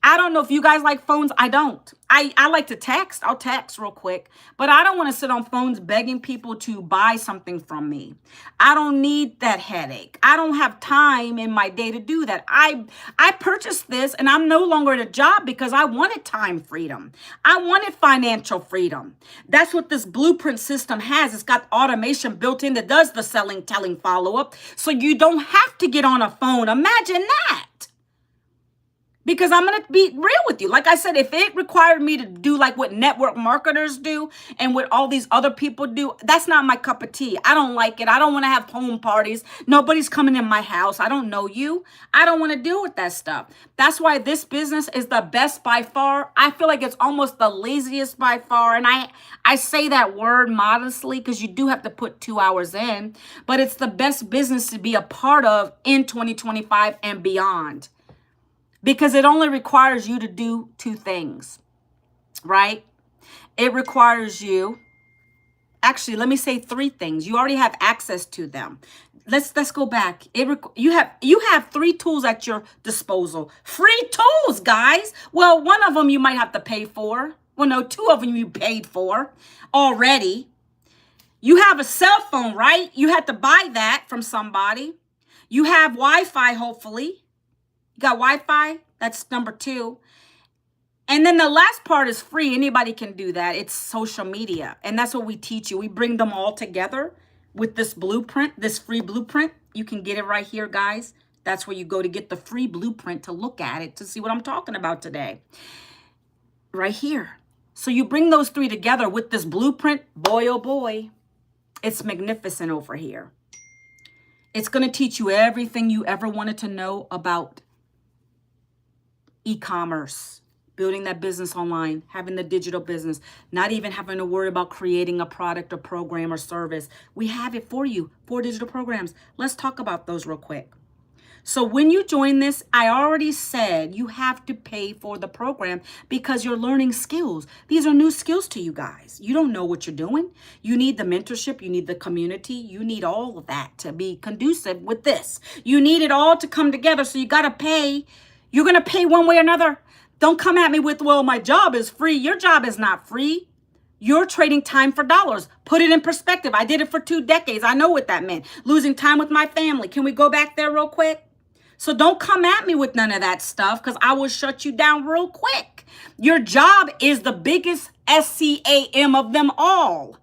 I don't know if you guys like phones. I don't. I like to text. I'll text real quick. But I don't want to sit on phones begging people to buy something from me. I don't need that headache. I don't have time in my day to do that. I purchased this, and I'm no longer at a job because I wanted time freedom. I wanted financial freedom. That's what this blueprint system has. It's got automation built in that does the selling, telling, follow-up. So you don't have to get on a phone. Imagine that. Because I'm going to be real with you. Like I said, if it required me to do like what network marketers do and what all these other people do, that's not my cup of tea. I don't like it. I don't want to have home parties. Nobody's coming in my house. I don't know you. I don't want to deal with that stuff. That's why this business is the best by far. I feel like it's almost the laziest by far. And I say that word modestly because you do have to put 2 hours in. But it's the best business to be a part of in 2025 and beyond. Because it only requires you to do 2 things, right? It requires you, actually, let me say 3 things. You already have access to them. Let's go back. You have 3 tools at your disposal. Free tools, guys. Well, one of them you might have to pay for. Well, no, 2 of them you paid for already. You have a cell phone, right? You had to buy that from somebody. You have Wi-Fi, hopefully. You got Wi-Fi? That's number 2. And then the last part is free. Anybody can do that. It's social media. And that's what we teach you. We bring them all together with this blueprint, this free blueprint. You can get it right here, guys. That's where you go to get the free blueprint to look at it, to see what I'm talking about today. Right here. So you bring those 3 together with this blueprint. Boy, oh boy, it's magnificent over here. It's going to teach you everything you ever wanted to know about e-commerce, building that business online, having the digital business, not even having to worry about creating a product or program or service. We have it for you, 4 digital programs. Let's talk about those real quick. So when you join this, I already said you have to pay for the program because you're learning skills. These are new skills to you guys. You don't know what you're doing. You need the mentorship. You need the community. You need all of that to be conducive with this. You need it all to come together. So you got to pay. You're going to pay one way or another. Don't come at me with, well, my job is free. Your job is not free. You're trading time for dollars. Put it in perspective. I did it for 2 decades. I know what that meant. Losing time with my family. Can we go back there real quick? So don't come at me with none of that stuff because I will shut you down real quick. Your job is the biggest SCAM of them all.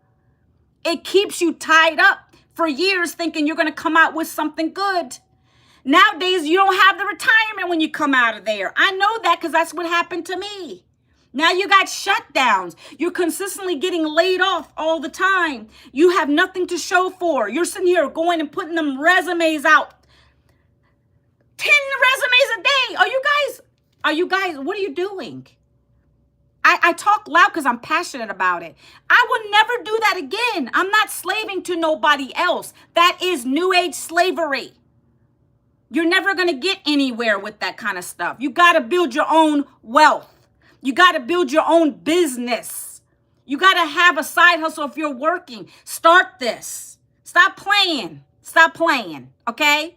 It keeps you tied up for years thinking you're going to come out with something good. Nowadays, you don't have the retirement when you come out of there. I know that because that's what happened to me. Now you got shutdowns. You're consistently getting laid off all the time. You have nothing to show for. You're sitting here going and putting them resumes out. 10 resumes a day. Are you guys, what are you doing? I talk loud because I'm passionate about it. I would never do that again. I'm not slaving to nobody else. That is new age slavery. You're never going to get anywhere with that kind of stuff. You got to build your own wealth. You got to build your own business. You got to have a side hustle if you're working. Start this. Stop playing. Stop playing. Okay?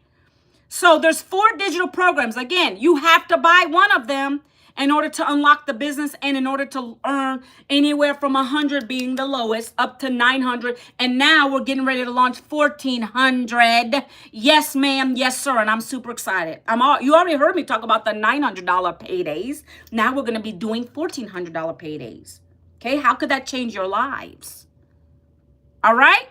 So there's 4 digital programs. Again, you have to buy one of them in order to unlock the business and in order to earn anywhere from 100 being the lowest up to 900. And now we're getting ready to launch 1400. Yes, ma'am. Yes, sir. And I'm super excited. You already heard me talk about the $900 paydays. Now we're going to be doing $1,400 paydays. Okay. How could that change your lives? All right.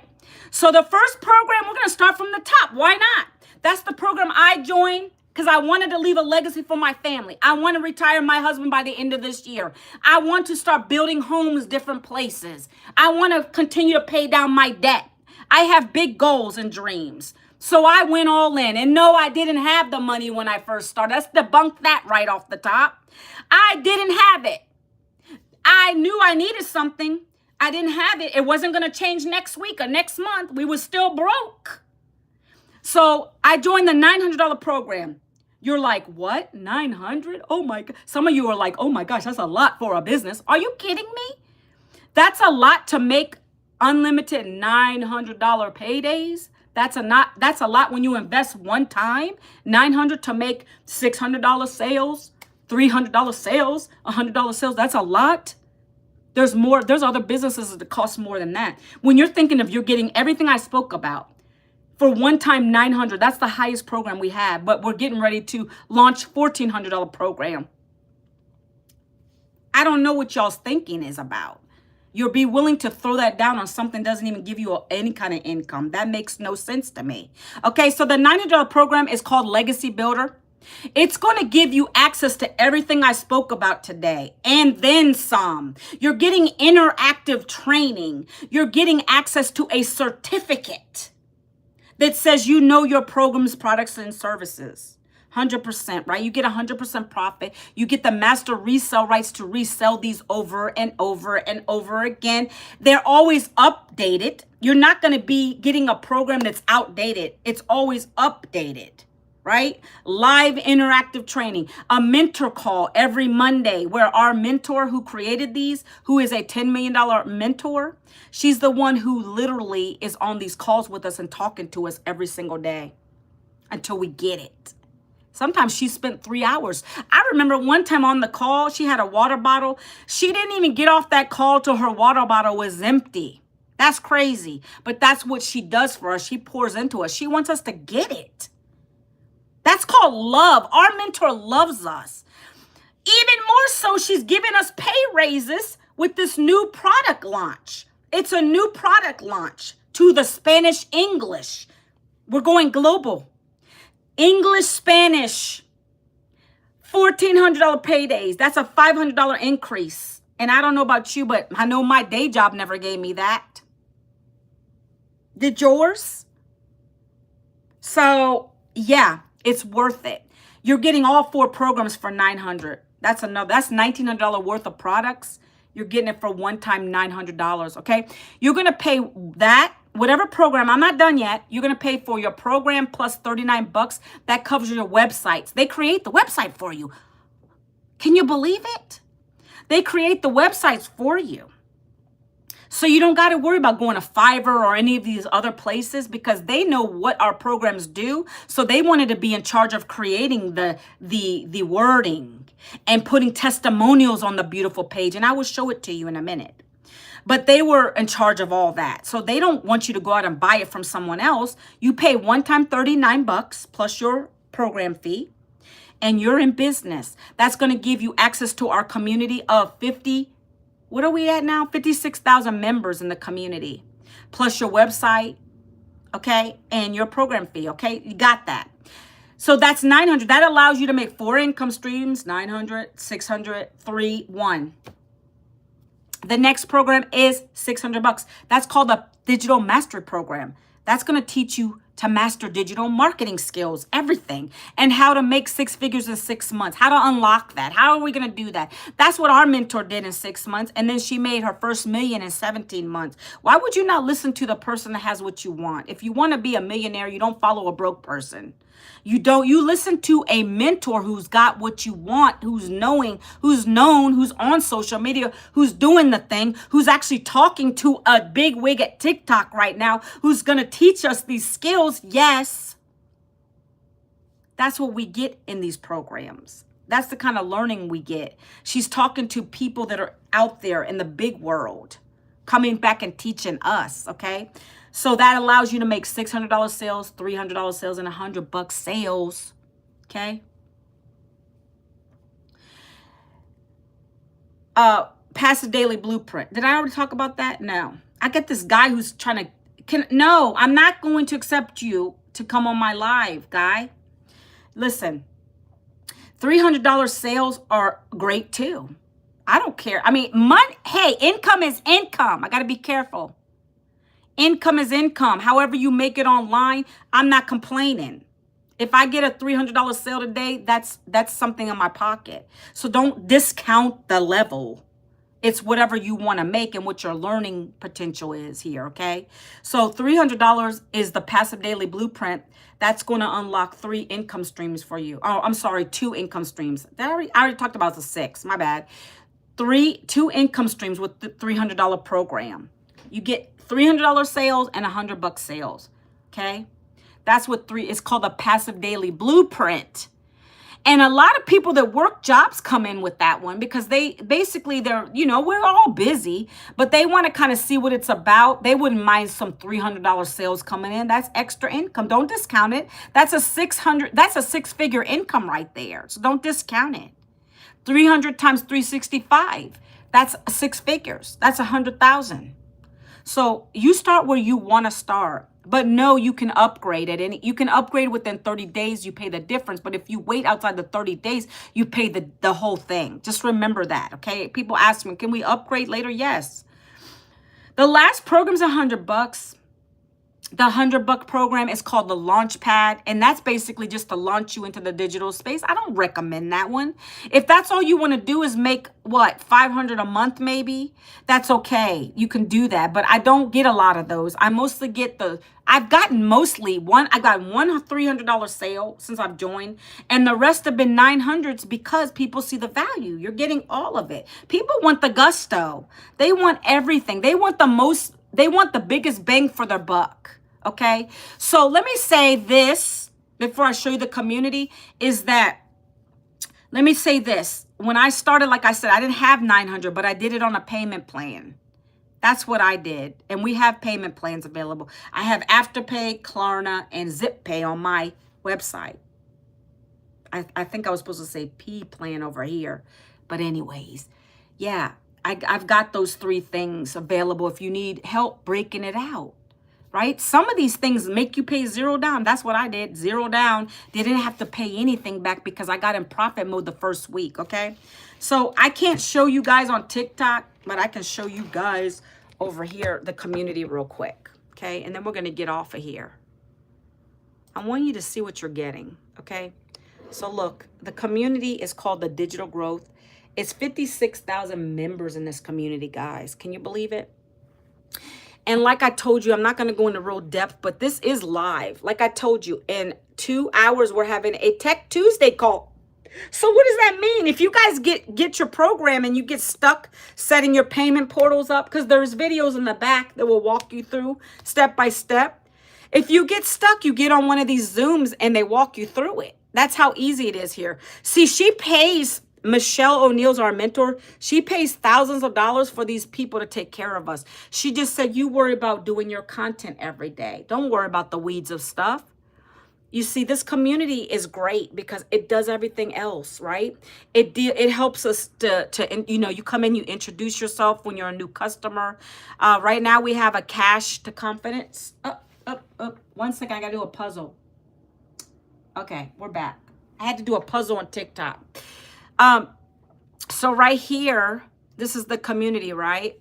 So the first program, we're going to start from the top. Why not? That's the program I joined because I wanted to leave a legacy for my family. I want to retire my husband by the end of this year. I want to start building homes different places. I want to continue to pay down my debt. I have big goals and dreams. So I went all in. And no, I didn't have the money when I first started. Let's debunk that right off the top. I didn't have it. I knew I needed something. I didn't have it. It wasn't going to change next week or next month. We were still broke. So I joined the $900 program. You're like, what? 900? Oh my God. Some of you are like, oh my gosh, that's a lot for a business. Are you kidding me? That's a lot to make unlimited $900 paydays. That's a lot when you invest one time. $900 to make $600 sales, $300 sales, $100 sales. That's a lot. There's more. There's other businesses that cost more than that. When you're thinking of you're getting everything I spoke about for one time $900, that's the highest program we have. But we're getting ready to launch $1,400 program. I don't know what y'all's thinking is about. You'll be willing to throw that down on something that doesn't even give you any kind of income. That makes no sense to me. Okay, so the $900 program is called Legacy Builder. It's going to give you access to everything I spoke about today and then some. You're getting interactive training. You're getting access to a certificate that says you know your program's products and services. 100%, right? You get 100% profit. You get the master resale rights to resell these over and over and over again. They're always updated. You're not going to be getting a program that's outdated. It's always updated. Right? Live interactive training, a mentor call every Monday where our mentor who created these, who is a $10 million mentor, she's the one who literally is on these calls with us and talking to us every single day until we get it. Sometimes she spent 3 hours. I remember one time on the call, she had a water bottle. She didn't even get off that call till her water bottle was empty. That's crazy. But that's what she does for us. She pours into us. She wants us to get it. That's called love. Our mentor loves us. Even more so, she's giving us pay raises with this new product launch. It's a new product launch to the Spanish English. We're going global. English, Spanish, $1,400 paydays. That's a $500 increase. And I don't know about you, but I know my day job never gave me that. Did yours? So, yeah. It's worth it. You're getting all 4 programs for $900. That's $1,900 worth of products. You're getting it for one time $900. Okay. You're going to pay that, whatever program. I'm not done yet. You're going to pay for your program plus $39. That covers your websites. They create the website for you. Can you believe it? They create the websites for you. So you don't got to worry about going to Fiverr or any of these other places because they know what our programs do. So they wanted to be in charge of creating the wording and putting testimonials on the beautiful page. And I will show it to you in a minute. But they were in charge of all that. So they don't want you to go out and buy it from someone else. You pay one time $39 plus your program fee. And you're in business. That's going to give you access to our community of 50. What are we at now? 56,000 members in the community, plus your website, okay, and your program fee, okay? You got that. So that's $900. That allows you to make 4 income streams, $900, $600, 3, 1. The next program is $600. That's called the Digital Mastery Program. That's going to teach you to master digital marketing skills, everything, and how to make 6 figures in 6 months, how to unlock that. How are we going to do that? That's what our mentor did in 6 months. And then she made her first million in 17 months. Why would you not listen to the person that has what you want? If you want to be a millionaire, you don't follow a broke person. You listen to a mentor who's got what you want, who's known, who's on social media, who's doing the thing, who's actually talking to a big wig at TikTok right now, who's going to teach us these skills. Yes. That's what we get in these programs. That's the kind of learning we get. She's talking to people that are out there in the big world, coming back and teaching us, okay? So that allows you to make $600 sales, $300 sales, and $100 sales, okay? Passive daily blueprint. Did I already talk about that? No. I get this guy who's trying to, no, I'm not going to accept you to come on my live, guy. Listen, $300 sales are great too. I don't care. I mean, money, hey, income is income. I got to be careful. Income is income. However you make it online, I'm not complaining. If I get a $300 sale today, that's something in my pocket. So don't discount the level. It's whatever you want to make and what your learning potential is here, okay? So $300 is the passive daily blueprint. That's going to unlock 3 income streams for you. Oh, I'm sorry, 2 income streams. I already talked about the 6. My bad. 2 income streams with the $300 program. You get $300 sales and $100 sales, okay? That's what it's called a passive daily blueprint. And a lot of people that work jobs come in with that one because they're, we're all busy, but they want to kind of see what it's about. They wouldn't mind some $300 sales coming in. That's extra income. Don't discount it. That's a 6-figure income right there. So don't discount it. 300 times 365. That's 6 figures. That's 100,000. So you start where you want to start. But no, you can upgrade it. And you can upgrade within 30 days. You pay the difference. But if you wait outside the 30 days, you pay the whole thing. Just remember that, okay? People ask me, can we upgrade later? Yes. The last program's $100. The $100 program is called the Launch Pad, and that's basically just to launch you into the digital space. I don't recommend that one. If that's all you want to do is make, what, $500 a month maybe, that's okay. You can do that, but I don't get a lot of those. I mostly get I've gotten one $300 sale since I've joined, and the rest have been 900s because people see the value. You're getting all of it. People want the gusto. They want everything. They want the biggest bang for their buck. Okay, so let me say this before I show you the community let me say this. When I started, like I said, I didn't have 900, but I did it on a payment plan. That's what I did. And we have payment plans available. I have Afterpay, Klarna, and ZipPay on my website. I think I was supposed to say P plan over here. But anyways, yeah, I've got those 3 things available if you need help breaking it out. Right? Some of these things make you pay 0 down. That's what I did. 0 down. Didn't have to pay anything back because I got in profit mode the first week. Okay. So I can't show you guys on TikTok, but I can show you guys over here, the community real quick. Okay. And then we're going to get off of here. I want you to see what you're getting. Okay. So look, the community is called the Digital Growth. It's 56,000 members in this community, guys. Can you believe it? And like I told you, I'm not going to go into real depth, but this is live. Like I told you, in 2 hours, we're having a Tech Tuesday call. So what does that mean? If you guys get your program and you get stuck setting your payment portals up, because there's videos in the back that will walk you through step by step. If you get stuck, you get on one of these Zooms and they walk you through it. That's how easy it is here. See, Michelle O'Neill's our mentor. She pays thousands of dollars for these people to take care of us. She just said, you worry about doing your content every day. Don't worry about the weeds of stuff. You see, this community is great because it does everything else, right? It helps us to you come in, you introduce yourself when you're a new customer. Right now we have a cash to confidence. Up. 1 second, I gotta do a puzzle. Okay, we're back. I had to do a puzzle on TikTok. So right here, this is the community, right?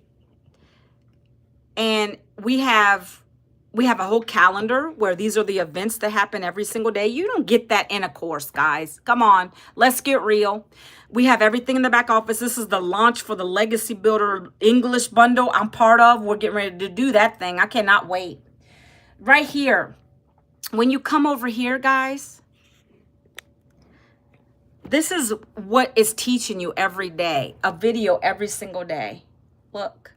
And we have a whole calendar where these are the events that happen every single day. You don't get that in a course, guys. Come on, let's get real. We have everything in the back office. This is the launch for the Legacy Builder English bundle I'm part of. We're getting ready to do that thing. I cannot wait. Right here, when you come over here, guys, this is what is teaching you every day, a video every single day. Look,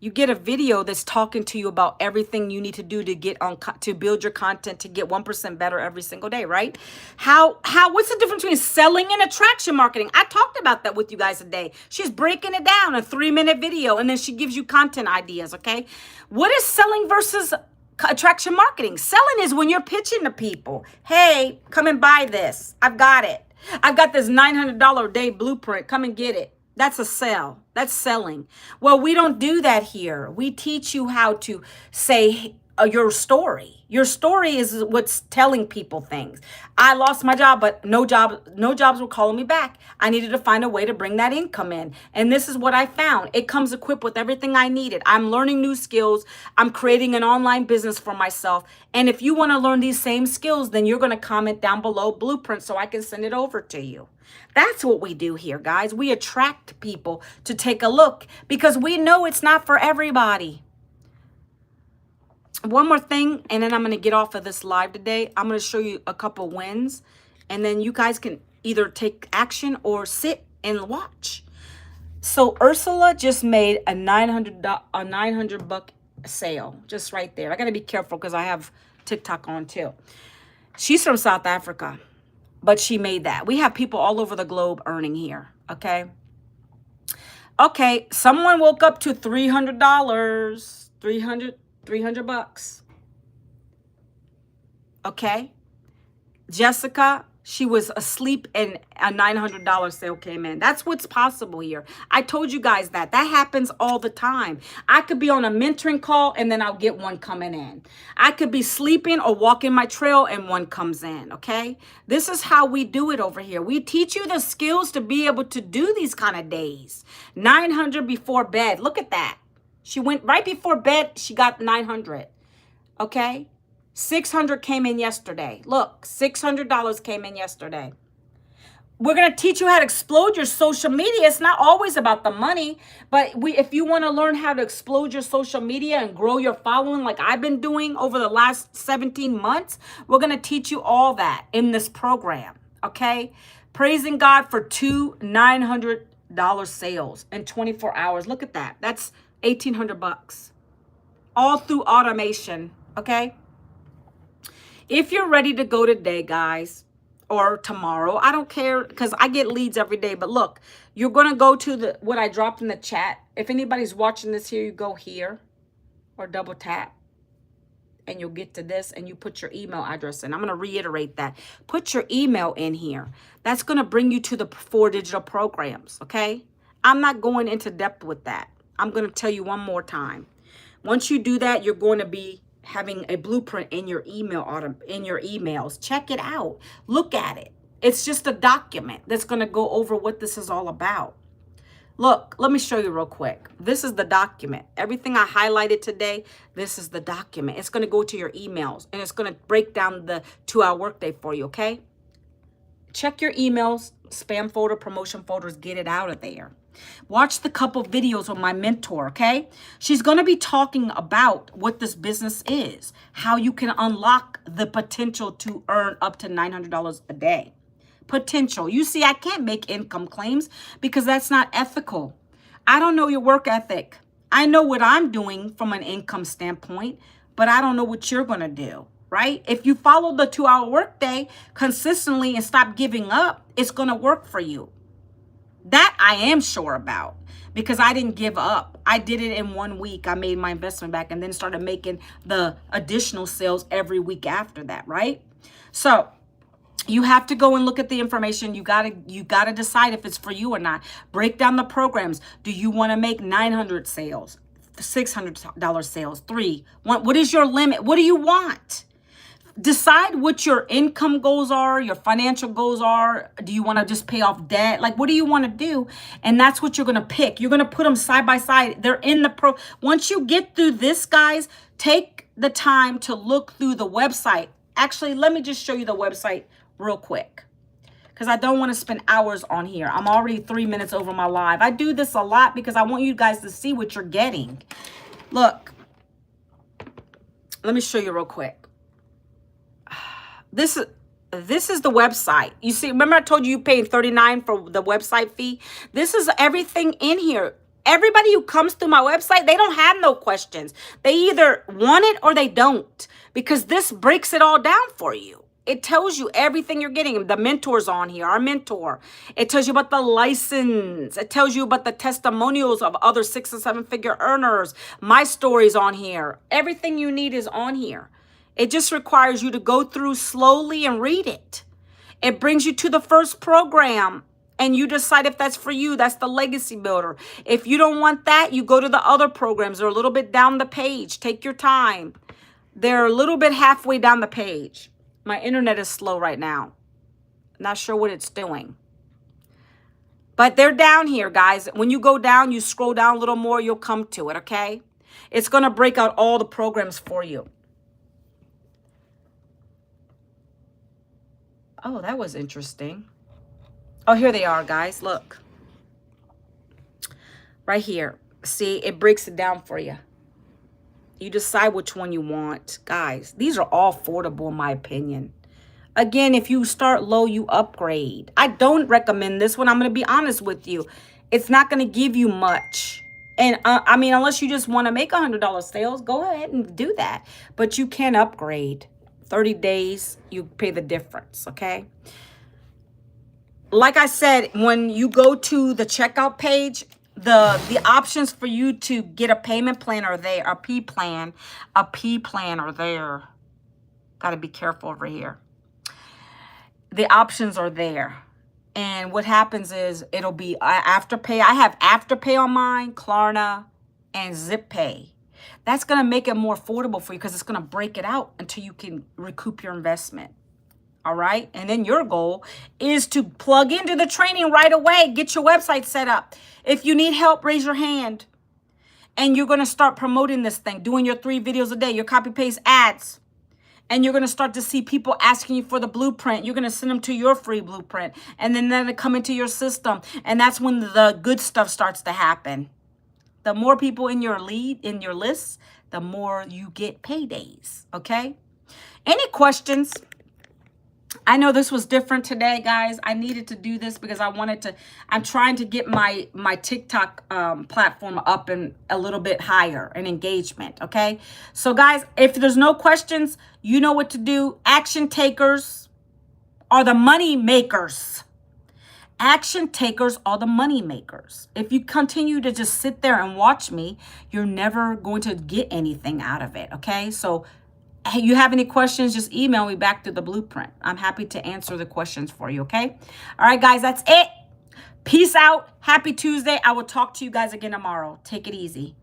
You get a video that's talking to you about everything you need to do to get on to build your content to get 1% better every single day, right? What's the difference between selling and attraction marketing? I talked about that with you guys today. She's breaking it down, a 3-minute video, and then she gives you content ideas, okay? What is selling versus attraction marketing? Selling is when you're pitching to people. Hey, come and buy this. I've got it. I've got this $900 a day blueprint. Come and get it. That's a sell. That's selling. Well, we don't do that here. We teach you how to say your story. Your story is what's telling people things. I lost my job, but no jobs were calling me back. I needed to find a way to bring that income in. And this is what I found. It comes equipped with everything I needed. I'm learning new skills. I'm creating an online business for myself. And if you want to learn these same skills, then you're going to comment down below blueprint so I can send it over to you. That's what we do here, guys. We attract people to take a look because we know it's not for everybody. One more thing, and then I'm going to get off of this live today. I'm going to show you a couple wins, and then you guys can either take action or sit and watch. So Ursula just made a $900 sale just right there. I got to be careful because I have TikTok on too. She's from South Africa, but she made that. We have people all over the globe earning here, okay? Okay, someone woke up to $300, 300 bucks. Okay. Jessica, she was asleep and a $900 sale came in. That's what's possible here. I told you guys that. That happens all the time. I could be on a mentoring call and then I'll get one coming in. I could be sleeping or walking my trail and one comes in, okay? This is how we do it over here. We teach you the skills to be able to do these kind of days. 900 before bed. Look at that. She went right before bed. She got 900. Okay. 600 came in yesterday. Look, $600 came in yesterday. We're going to teach you how to explode your social media. It's not always about the money, but if you want to learn how to explode your social media and grow your following like I've been doing over the last 17 months, we're going to teach you all that in this program. Okay. Praising God for 2 $900 sales in 24 hours. Look at that. That's 1,800 bucks, all through automation, okay? If you're ready to go today, guys, or tomorrow, I don't care because I get leads every day. But look, you're going to go to what I dropped in the chat. If anybody's watching this here, you go here or double tap and you'll get to this and you put your email address in. I'm going to reiterate that. Put your email in here. That's going to bring you to the 4 digital programs, okay? I'm not going into depth with that. I'm going to tell you one more time. Once you do that, you're going to be having a blueprint in your emails. Check it out. Look at it. It's just a document that's going to go over what this is all about. Look, let me show you real quick. This is the document. Everything I highlighted today, this is the document. It's going to go to your emails and it's going to break down the 2-hour workday for you, okay? Check your emails, spam folder, promotion folders, get it out of there. Watch the couple videos with my mentor, okay? She's going to be talking about what this business is, how you can unlock the potential to earn up to $900 a day. Potential. You see, I can't make income claims because that's not ethical. I don't know your work ethic. I know what I'm doing from an income standpoint, but I don't know what you're going to do, right? If you follow the 2-hour workday consistently and stop giving up, it's going to work for you. That I am sure about because I didn't give up. I did it in 1 week. I made my investment back and then started making the additional sales every week after that, right? So you have to go and look at the information. You gotta decide if it's for you or not. Break down the programs. Do you want to make 900 sales, $600 sales, 3? What is your limit? What do you want? Decide what your income goals are, your financial goals are. Do you want to just pay off debt? Like, what do you want to do? And that's what you're going to pick. You're going to put them side by side. They're in the Once you get through this, guys, take the time to look through the website. Actually, let me just show you the website real quick because I don't want to spend hours on here. I'm already 3 minutes over my live. I do this a lot because I want you guys to see what you're getting. Look, let me show you real quick. This is the website. You see, remember I told you paid $39 for the website fee? This is everything in here. Everybody who comes through my website, they don't have no questions. They either want it or they don't, because this breaks it all down for you. It tells you everything you're getting. The mentor's on here, our mentor. It tells you about the license. It tells you about the testimonials of other 6 and 7 figure earners. My story's on here. Everything you need is on here. It just requires you to go through slowly and read it. It brings you to the first program and you decide if that's for you. That's the legacy builder. If you don't want that, you go to the other programs. They're a little bit down the page. Take your time. They're a little bit halfway down the page. My internet is slow right now. Not sure what it's doing. But they're down here, guys. When you go down, you scroll down a little more, you'll come to it, okay? It's going to break out all the programs for you. Oh, that was interesting. Oh, here they are, guys. Look. Right here. See, it breaks it down for you. You decide which one you want. Guys, these are all affordable in my opinion. Again, if you start low, you upgrade. I don't recommend this one. I'm going to be honest with you. It's not going to give you much. And I mean, unless you just want to make $100 sales, go ahead and do that. But you can upgrade. 30 days, you pay the difference, okay? Like I said, when you go to the checkout page, the options for you to get a payment plan are there. A P plan are there. Got to be careful over here. The options are there. And what happens is it'll be Afterpay. I have Afterpay on mine, Klarna, and ZipPay. That's going to make it more affordable for you because it's going to break it out until you can recoup your investment. All right. And then your goal is to plug into the training right away. Get your website set up. If you need help, raise your hand. And you're going to start promoting this thing, doing your 3 videos a day, your copy paste ads. And you're going to start to see people asking you for the blueprint. You're going to send them to your free blueprint. And then they come into your system. And that's when the good stuff starts to happen. The more people in your list, the more you get paydays. Okay. Any questions? I know this was different today, guys. I needed to do this because I'm trying to get my TikTok platform up and a little bit higher in engagement, okay? So, guys, if there's no questions, you know what to do. Action takers are the money makers. Action takers are the money makers. If you continue to just sit there and watch me, you're never going to get anything out of it, okay? So, hey, you have any questions, just email me back to the blueprint. I'm happy to answer the questions for you, okay? All right, guys, that's it. Peace out. Happy Tuesday. I will talk to you guys again tomorrow. Take it easy.